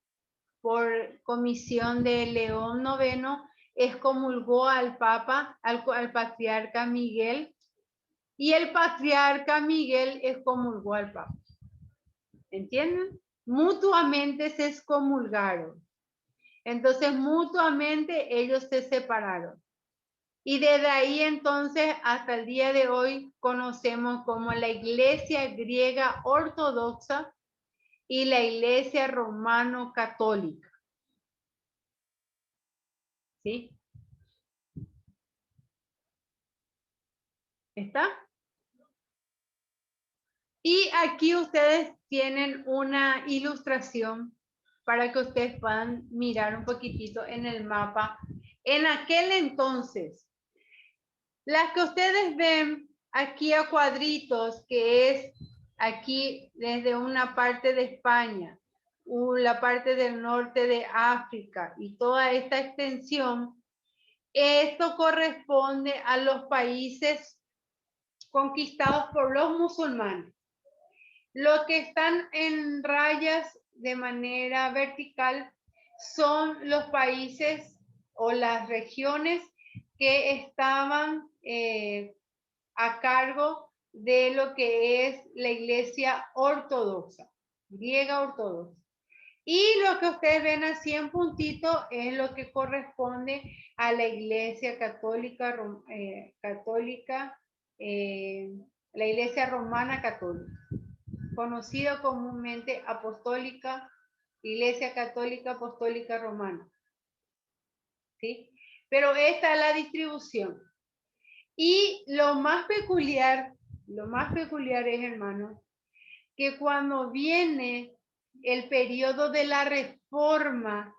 por comisión de León IX, excomulgó al Papa, al patriarca Miguel, y el patriarca Miguel excomulgó al Papa. ¿Entienden? Mutuamente se excomulgaron. Entonces, mutuamente ellos se separaron. Y desde ahí entonces hasta el día de hoy conocemos como la Iglesia Griega Ortodoxa y la Iglesia Romano Católica. ¿Sí? ¿Está? Y aquí ustedes tienen una ilustración para que ustedes puedan mirar un poquitito en el mapa. En aquel entonces, las que ustedes ven aquí a cuadritos, que es aquí desde una parte de España, la parte del norte de África y toda esta extensión, esto corresponde a los países conquistados por los musulmanes. Los que están en rayas de manera vertical son los países o las regiones que estaban a cargo de lo que es la iglesia ortodoxa, griega ortodoxa. Y lo que ustedes ven así en puntito es lo que corresponde a la iglesia católica, la iglesia romana católica, conocida comúnmente apostólica, iglesia católica apostólica romana. ¿Sí? Pero esta es la distribución. Y lo más peculiar es, hermano, que cuando viene el periodo de la Reforma,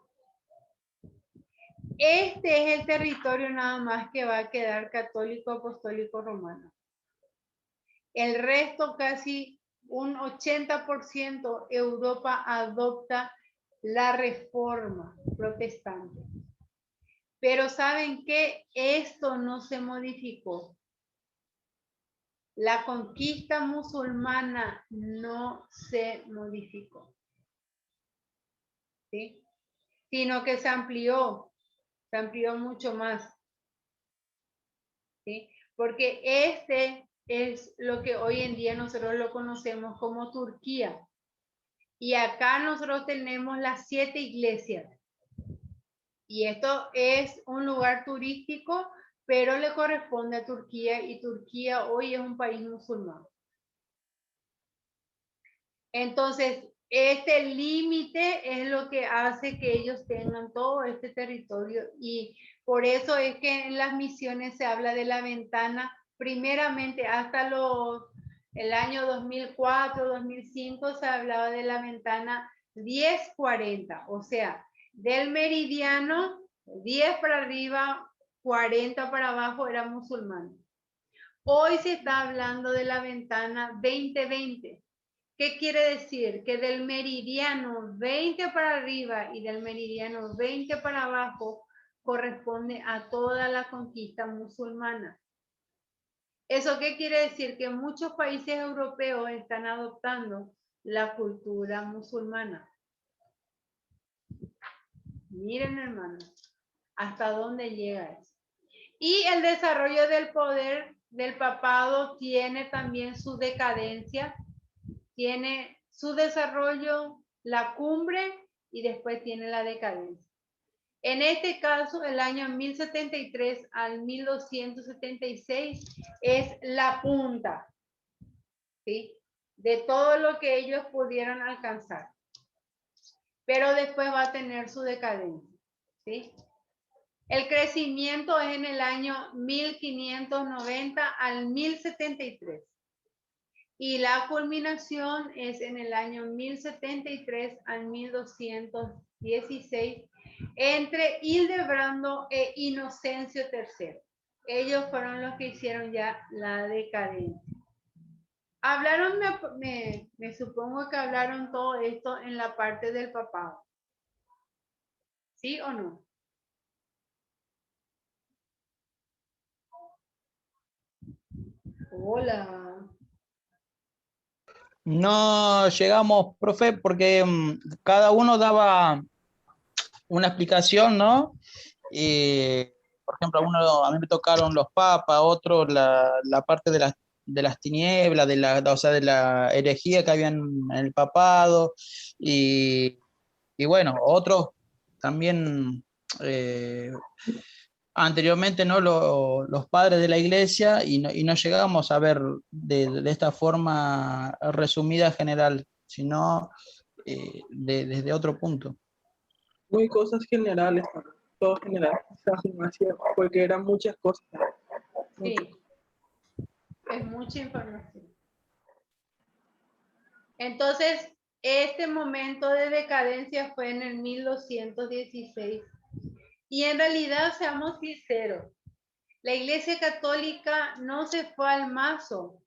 este es el territorio nada más que va a quedar católico apostólico romano. El resto, casi un 80%, Europa adopta la Reforma protestante. Pero ¿saben qué? Esto no se modificó. La conquista musulmana no se modificó. ¿Sí? Sino que se amplió mucho más. ¿Sí? Porque este es lo que hoy en día nosotros lo conocemos como Turquía. Y acá nosotros tenemos las 7 iglesias. Y esto es un lugar turístico, pero le corresponde a Turquía y Turquía hoy es un país musulmán. Entonces, este límite es lo que hace que ellos tengan todo este territorio y por eso es que en las misiones se habla de la ventana, primeramente hasta el año 2004, 2005 se hablaba de la ventana 10-40, o sea, del meridiano 10 para arriba, 40 para abajo era musulmán. Hoy se está hablando de la ventana 20-20. ¿Qué quiere decir? Que del meridiano 20 para arriba y del meridiano 20 para abajo corresponde a toda la conquista musulmana. ¿Eso qué quiere decir? Que muchos países europeos están adoptando la cultura musulmana. Miren, hermanos, hasta dónde llega eso. Y el desarrollo del poder del papado tiene también su decadencia, tiene su desarrollo, la cumbre y después tiene la decadencia. En este caso, el año 1073 al 1276 es la punta, ¿sí?, de todo lo que ellos pudieron alcanzar. Pero después va a tener su decadencia, ¿sí? El crecimiento es en el año 1590 al 1073. Y la culminación es en el año 1073 al 1216 entre Hildebrando e Inocencio III. Ellos fueron los que hicieron ya la decadencia. Hablaron, me supongo que hablaron todo esto en la parte del papado. ¿Sí o no? Hola. No llegamos, profe, porque cada uno daba una explicación, ¿no? Por ejemplo, a mí me tocaron los papas, otros la parte de las tinieblas, o sea, de la herejía que había en el papado, y bueno, otros también anteriormente, ¿no? Los padres de la iglesia, y no llegamos a ver de esta forma resumida general, sino desde otro punto. Muy cosas generales, ¿no? Todo general, esa afirmación, porque eran muchas cosas. Sí, es mucha información. Entonces, este momento de decadencia fue en el 1216. Y en realidad, seamos sinceros, la Iglesia Católica no se fue al mazo,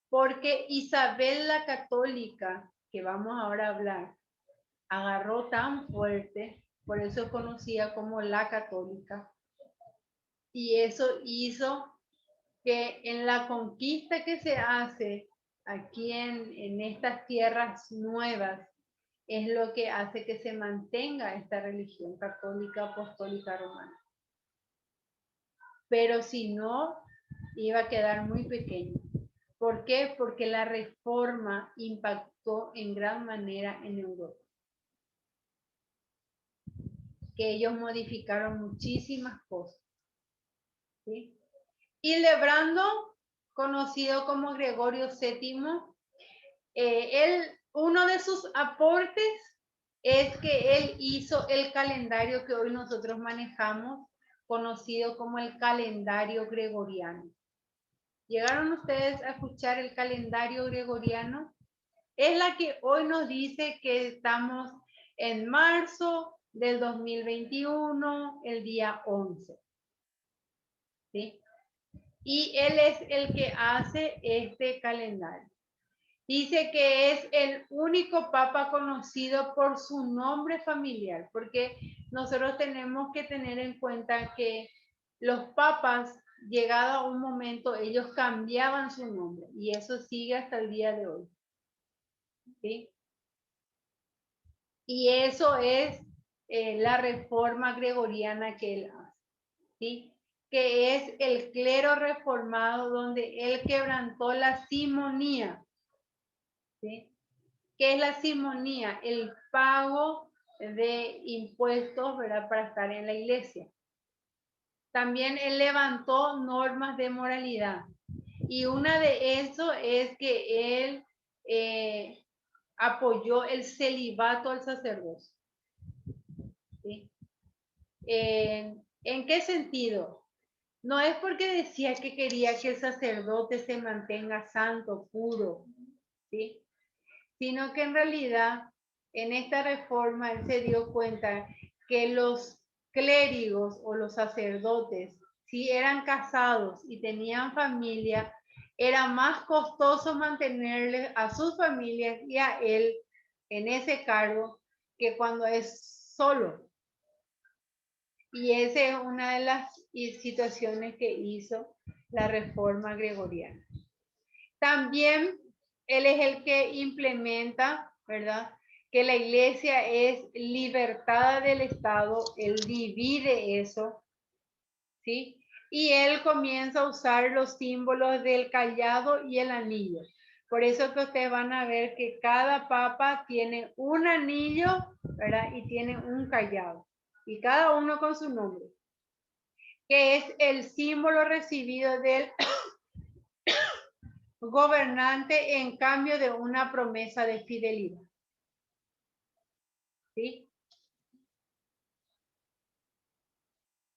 porque Isabel la Católica, que vamos ahora a hablar, agarró tan fuerte, por eso es conocida como la Católica, y eso hizo que en la conquista que se hace aquí en estas tierras nuevas, es lo que hace que se mantenga esta religión católica apostólica romana. Pero si no, iba a quedar muy pequeño. ¿Por qué? Porque la reforma impactó en gran manera en Europa. Que ellos modificaron muchísimas cosas, ¿sí? Hildebrando, conocido como Gregorio VII, uno de sus aportes es que él hizo el calendario que hoy nosotros manejamos, conocido como el calendario gregoriano. ¿Llegaron ustedes a escuchar el calendario gregoriano? Es la que hoy nos dice que estamos en marzo del 2021, el día 11. ¿Sí? Y él es el que hace este calendario. Dice que es el único papa conocido por su nombre familiar, porque nosotros tenemos que tener en cuenta que los papas, llegado a un momento, ellos cambiaban su nombre y eso sigue hasta el día de hoy. ¿Sí? Y eso es la reforma gregoriana que él hace. ¿Sí? que es el clero reformado, donde él quebrantó la simonía. ¿Sí? ¿Qué es la simonía? El pago de impuestos, ¿verdad? Para estar en la iglesia. También él levantó normas de moralidad. Y una de eso es que él apoyó el celibato al sacerdocio. ¿Sí? ¿En qué sentido? No es porque decía que quería que el sacerdote se mantenga santo, puro, ¿sí? Sino que en realidad en esta reforma él se dio cuenta que los clérigos o los sacerdotes, si eran casados y tenían familia, era más costoso mantenerles a sus familias y a él en ese cargo que cuando es solo. Y esa es una de las situaciones que hizo la reforma gregoriana. También él es el que implementa, ¿verdad? Que la iglesia es libertada del Estado, él divide eso, ¿sí? Y él comienza a usar los símbolos del callado y el anillo. Por eso que ustedes van a ver que cada papa tiene un anillo, ¿verdad? Y tiene un callado. Y cada uno con su nombre, que es el símbolo recibido del gobernante en cambio de una promesa de fidelidad. ¿Sí?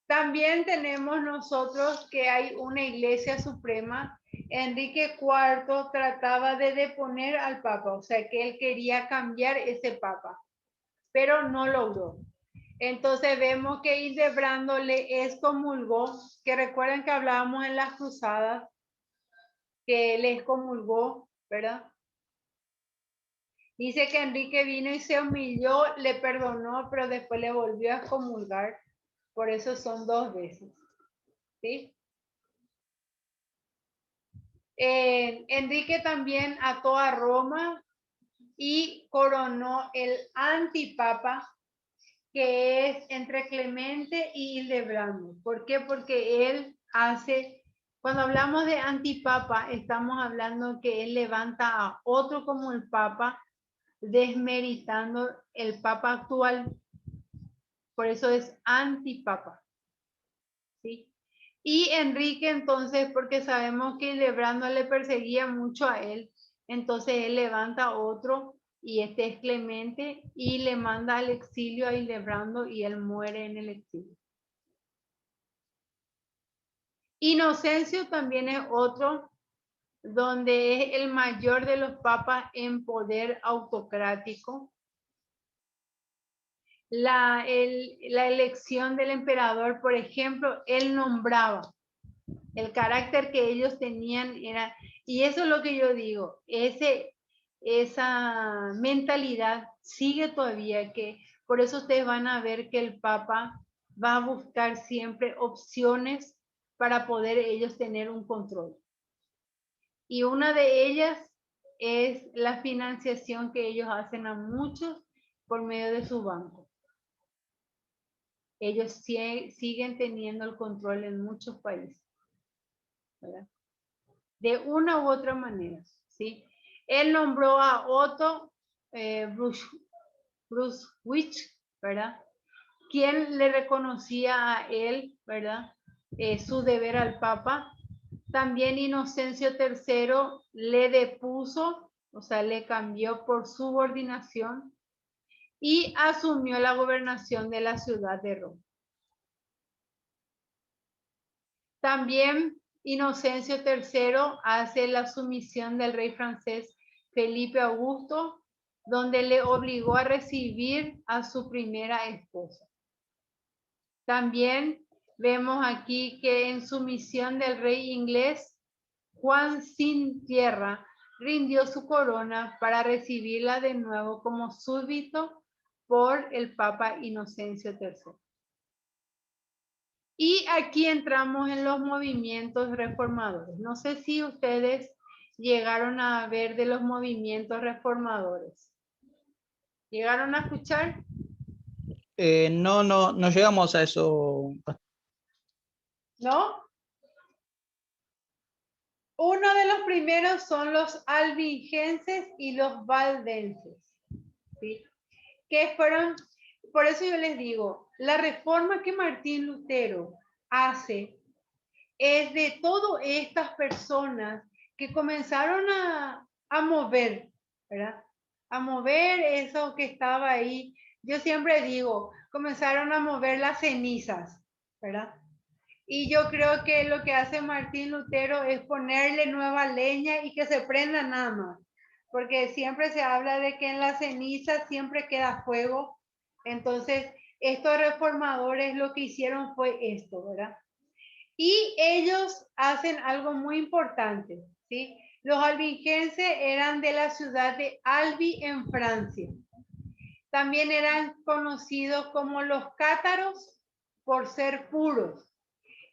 También tenemos nosotros que hay una iglesia suprema. Enrique IV trataba de deponer al papa, o sea que él quería cambiar ese papa, pero no logró. Entonces vemos que Hildebrando le excomulgó, que recuerden que hablábamos en las cruzadas, que le excomulgó, ¿verdad? Dice que Enrique vino y se humilló, le perdonó, pero después le volvió a excomulgar. Por eso son 2 veces. ¿Sí? Enrique también ató a Roma y coronó el antipapa, que es entre Clemente y Hildebrando. ¿Por qué? Porque él hace, cuando hablamos de antipapa, estamos hablando que él levanta a otro como el papa, desmeritando el papa actual. Por eso es antipapa. ¿Sí? Y Enrique entonces, porque sabemos que Hildebrando le perseguía mucho a él, entonces él levanta otro y este es Clemente y le manda al exilio a Hildebrando y él muere en el exilio. Inocencio también es otro, donde es el mayor de los papas en poder autocrático. La elección del emperador, por ejemplo, él nombraba. El carácter que ellos tenían era, y eso es lo que yo digo, esa mentalidad sigue todavía, que por eso ustedes van a ver que el Papa va a buscar siempre opciones para poder ellos tener un control. Y una de ellas es la financiación que ellos hacen a muchos por medio de su banco. Ellos siguen teniendo el control en muchos países, ¿verdad? De una u otra manera, ¿sí? Él nombró a Otto Brunswick, ¿verdad? Quien le reconocía a él, ¿verdad? Su deber al Papa. También Inocencio III le depuso, o sea, le cambió por subordinación y asumió la gobernación de la ciudad de Roma. También Inocencio III hace la sumisión del rey francés Felipe Augusto, donde le obligó a recibir a su primera esposa. También vemos aquí que en sumisión del rey inglés, Juan sin tierra rindió su corona para recibirla de nuevo como súbdito por el Papa Inocencio III. Y aquí entramos en los movimientos reformadores. No sé si ustedes llegaron a ver de los movimientos reformadores. ¿Llegaron a escuchar? No llegamos a eso. ¿no? Uno de los primeros son los albingenses y los valdenses, ¿sí? Que fueron, por eso yo les digo, la reforma que Martín Lutero hace es de todas estas personas que comenzaron a mover, ¿verdad? A mover eso que estaba ahí. Yo siempre digo, comenzaron a mover las cenizas, ¿verdad? Y yo creo que lo que hace Martín Lutero es ponerle nueva leña y que se prenda nada más. Porque siempre se habla de que en la ceniza siempre queda fuego. Entonces, estos reformadores lo que hicieron fue esto, ¿verdad? Y ellos hacen algo muy importante, ¿sí? Los albingenses eran de la ciudad de Albi en Francia. También eran conocidos como los cátaros por ser puros.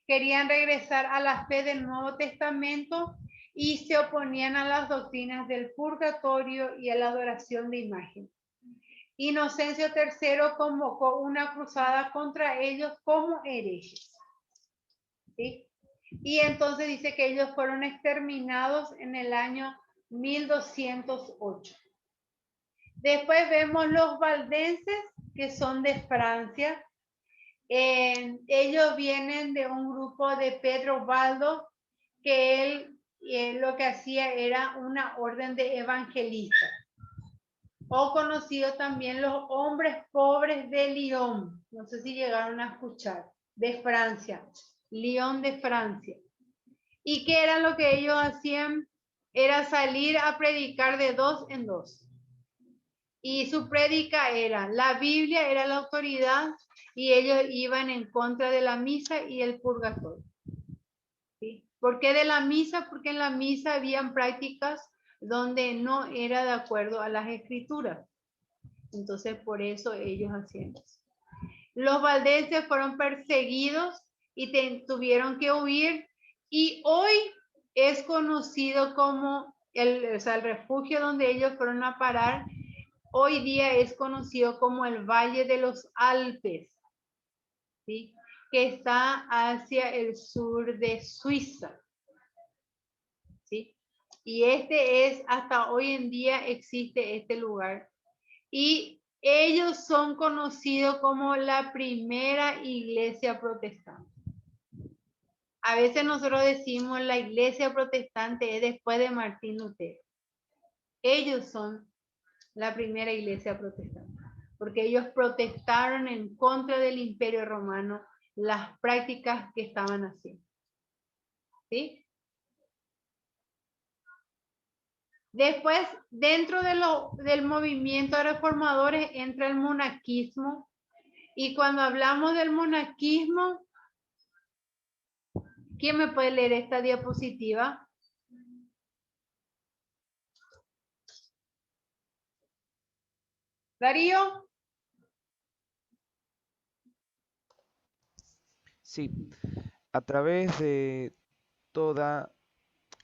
Querían regresar a la fe del Nuevo Testamento y se oponían a las doctrinas del purgatorio y a la adoración de imagen. Inocencio III convocó una cruzada contra ellos como herejes, ¿sí? Y entonces dice que ellos fueron exterminados en el año 1208. Después vemos los valdenses, que son de Francia. Ellos vienen de un grupo de Pedro Baldo, que él lo que hacía era una orden de evangelistas, o conocido también los hombres pobres de Lyon. No sé si llegaron a escuchar, de Francia, Lyon de Francia. ¿Y qué era lo que ellos hacían? Era salir a predicar de dos en dos. Y su prédica era, la Biblia era la autoridad y ellos iban en contra de la misa y el purgatorio. ¿Sí? ¿Por qué de la misa? Porque en la misa habían prácticas donde no era de acuerdo a las escrituras. Entonces, por eso ellos hacían eso. Los valdenses fueron perseguidos y tuvieron que huir, y hoy es conocido como el refugio donde ellos fueron a parar. Hoy día es conocido como el Valle de los Alpes, ¿sí? Que está hacia el sur de Suiza, ¿sí? Y hasta hoy en día existe este lugar. Y ellos son conocidos como la primera iglesia protestante. A veces nosotros decimos la iglesia protestante es después de Martín Lutero. Ellos son la primera iglesia protestante, porque ellos protestaron en contra del Imperio Romano las prácticas que estaban haciendo. ¿Sí? Después, dentro del movimiento de reformadores entra el monaquismo, y cuando hablamos del monaquismo, ¿quién me puede leer esta diapositiva? Darío. Sí, a través de toda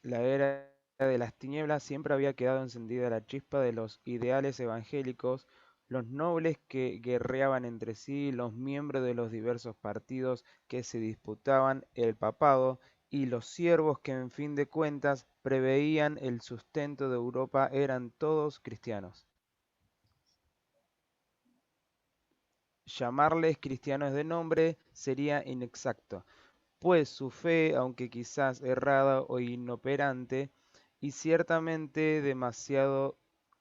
la era de las tinieblas siempre había quedado encendida la chispa de los ideales evangélicos, los nobles que guerreaban entre sí, los miembros de los diversos partidos que se disputaban el papado y los siervos que en fin de cuentas preveían el sustento de Europa eran todos cristianos. Llamarles cristianos de nombre sería inexacto, pues su fe, aunque quizás errada o inoperante, y ciertamente demasiado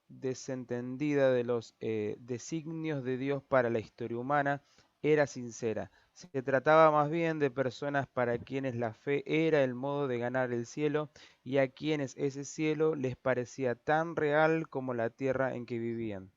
desentendida de los designios de Dios para la historia humana, era sincera. Se trataba más bien de personas para quienes la fe era el modo de ganar el cielo y a quienes ese cielo les parecía tan real como la tierra en que vivían.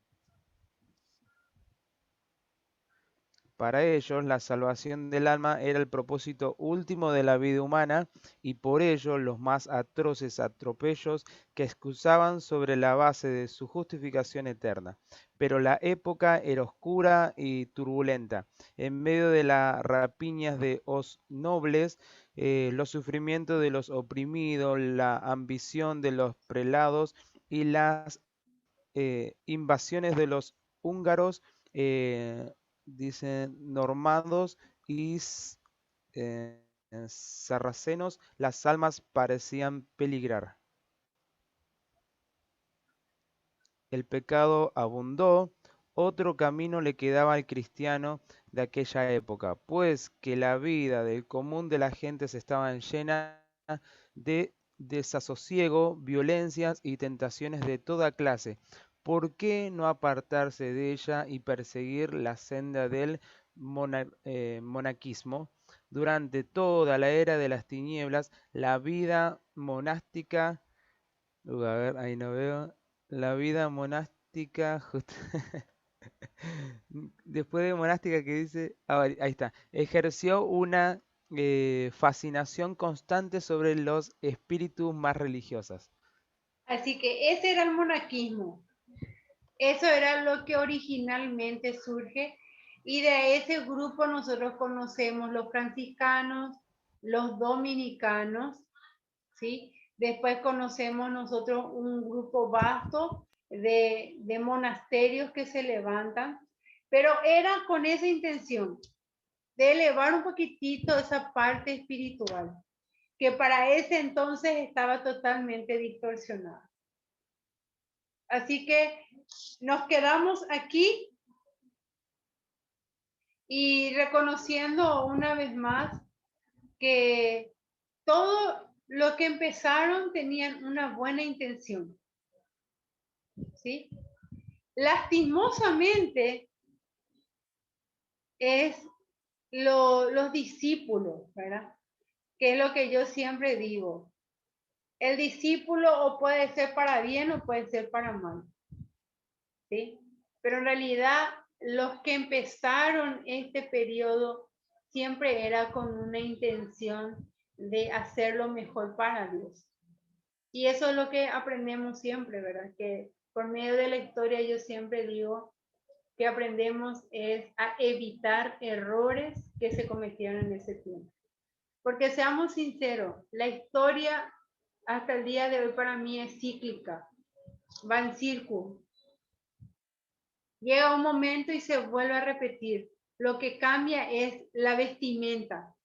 Para ellos, la salvación del alma era el propósito último de la vida humana y por ello los más atroces atropellos que excusaban sobre la base de su justificación eterna. Pero la época era oscura y turbulenta. En medio de las rapiñas de los nobles, los sufrimientos de los oprimidos, la ambición de los prelados y las invasiones de los húngaros, dicen normandos y sarracenos, las almas parecían peligrar. El pecado abundó, otro camino le quedaba al cristiano de aquella época, pues que la vida del común de la gente se estaba llena de desasosiego, violencias y tentaciones de toda clase. ¿Por qué no apartarse de ella y perseguir la senda del monaquismo? Durante toda la era de las tinieblas, la vida monástica, a ver, ahí no veo, la vida monástica, después de monástica que dice, ahí está, ejerció una fascinación constante sobre los espíritus más religiosos. Así que ese era el monaquismo. Eso era lo que originalmente surge y de ese grupo nosotros conocemos los franciscanos, los dominicanos, ¿sí? Después conocemos nosotros un grupo vasto de monasterios que se levantan, pero era con esa intención de elevar un poquitito esa parte espiritual, que para ese entonces estaba totalmente distorsionada. Así que nos quedamos aquí y reconociendo una vez más que todo lo que empezaron tenían una buena intención, ¿sí? Lastimosamente es los discípulos, ¿verdad? Que es lo que yo siempre digo. El discípulo o puede ser para bien o puede ser para mal, ¿sí? Pero en realidad los que empezaron este periodo siempre era con una intención de hacer lo mejor para Dios. Y eso es lo que aprendemos siempre, ¿verdad? Que por medio de la historia yo siempre digo que aprendemos es a evitar errores que se cometieron en ese tiempo. Porque seamos sinceros, la historia hasta el día de hoy para mí es cíclica, va en círculo. Llega un momento y se vuelve a repetir. Lo que cambia es la vestimenta,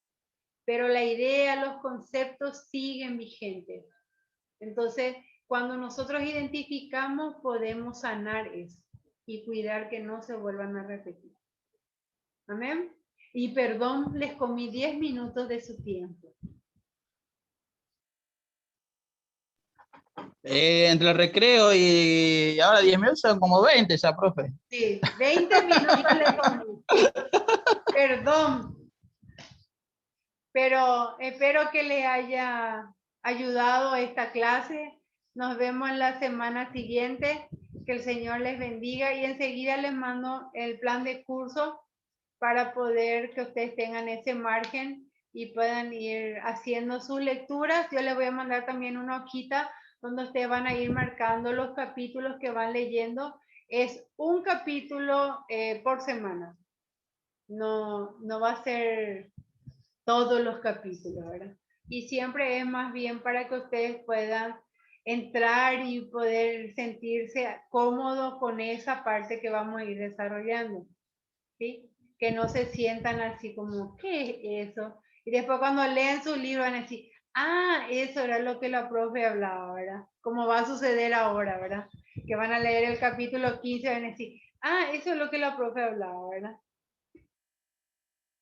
pero la idea, los conceptos siguen vigentes. Entonces, cuando nosotros identificamos, podemos sanar eso y cuidar que no se vuelvan a repetir. Amén. Y perdón, les comí 10 minutos de su tiempo. Entre el recreo y ahora 10 minutos son como 20 ya, profe. Sí, 20 minutos le comí. Perdón. Pero espero que le haya ayudado esta clase. Nos vemos en la semana siguiente. Que el Señor les bendiga y enseguida les mando el plan de curso para poder que ustedes tengan ese margen y puedan ir haciendo sus lecturas. Yo les voy a mandar también una hojita donde ustedes van a ir marcando los capítulos que van leyendo. Es un capítulo por semana. No va a ser todos los capítulos, ¿verdad? Y siempre es más bien para que ustedes puedan entrar y poder sentirse cómodos con esa parte que vamos a ir desarrollando, ¿sí? Que no se sientan así como, ¿qué es eso? Y después cuando lean su libro van a decir, ah, eso era lo que la profe hablaba, ¿verdad? Como va a suceder ahora, ¿verdad? Que van a leer el capítulo 15 y van a decir, ah, eso es lo que la profe hablaba, ¿verdad?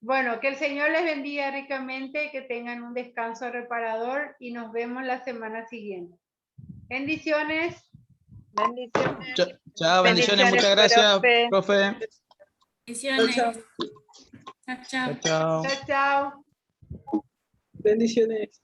Bueno, que el Señor les bendiga ricamente, que tengan un descanso reparador y nos vemos la semana siguiente. Bendiciones. Bendiciones. Chao, bendiciones, muchas gracias, profe. Bendiciones. Chao. Chao, chao. Chao, chao. Chao, chao. Bendiciones.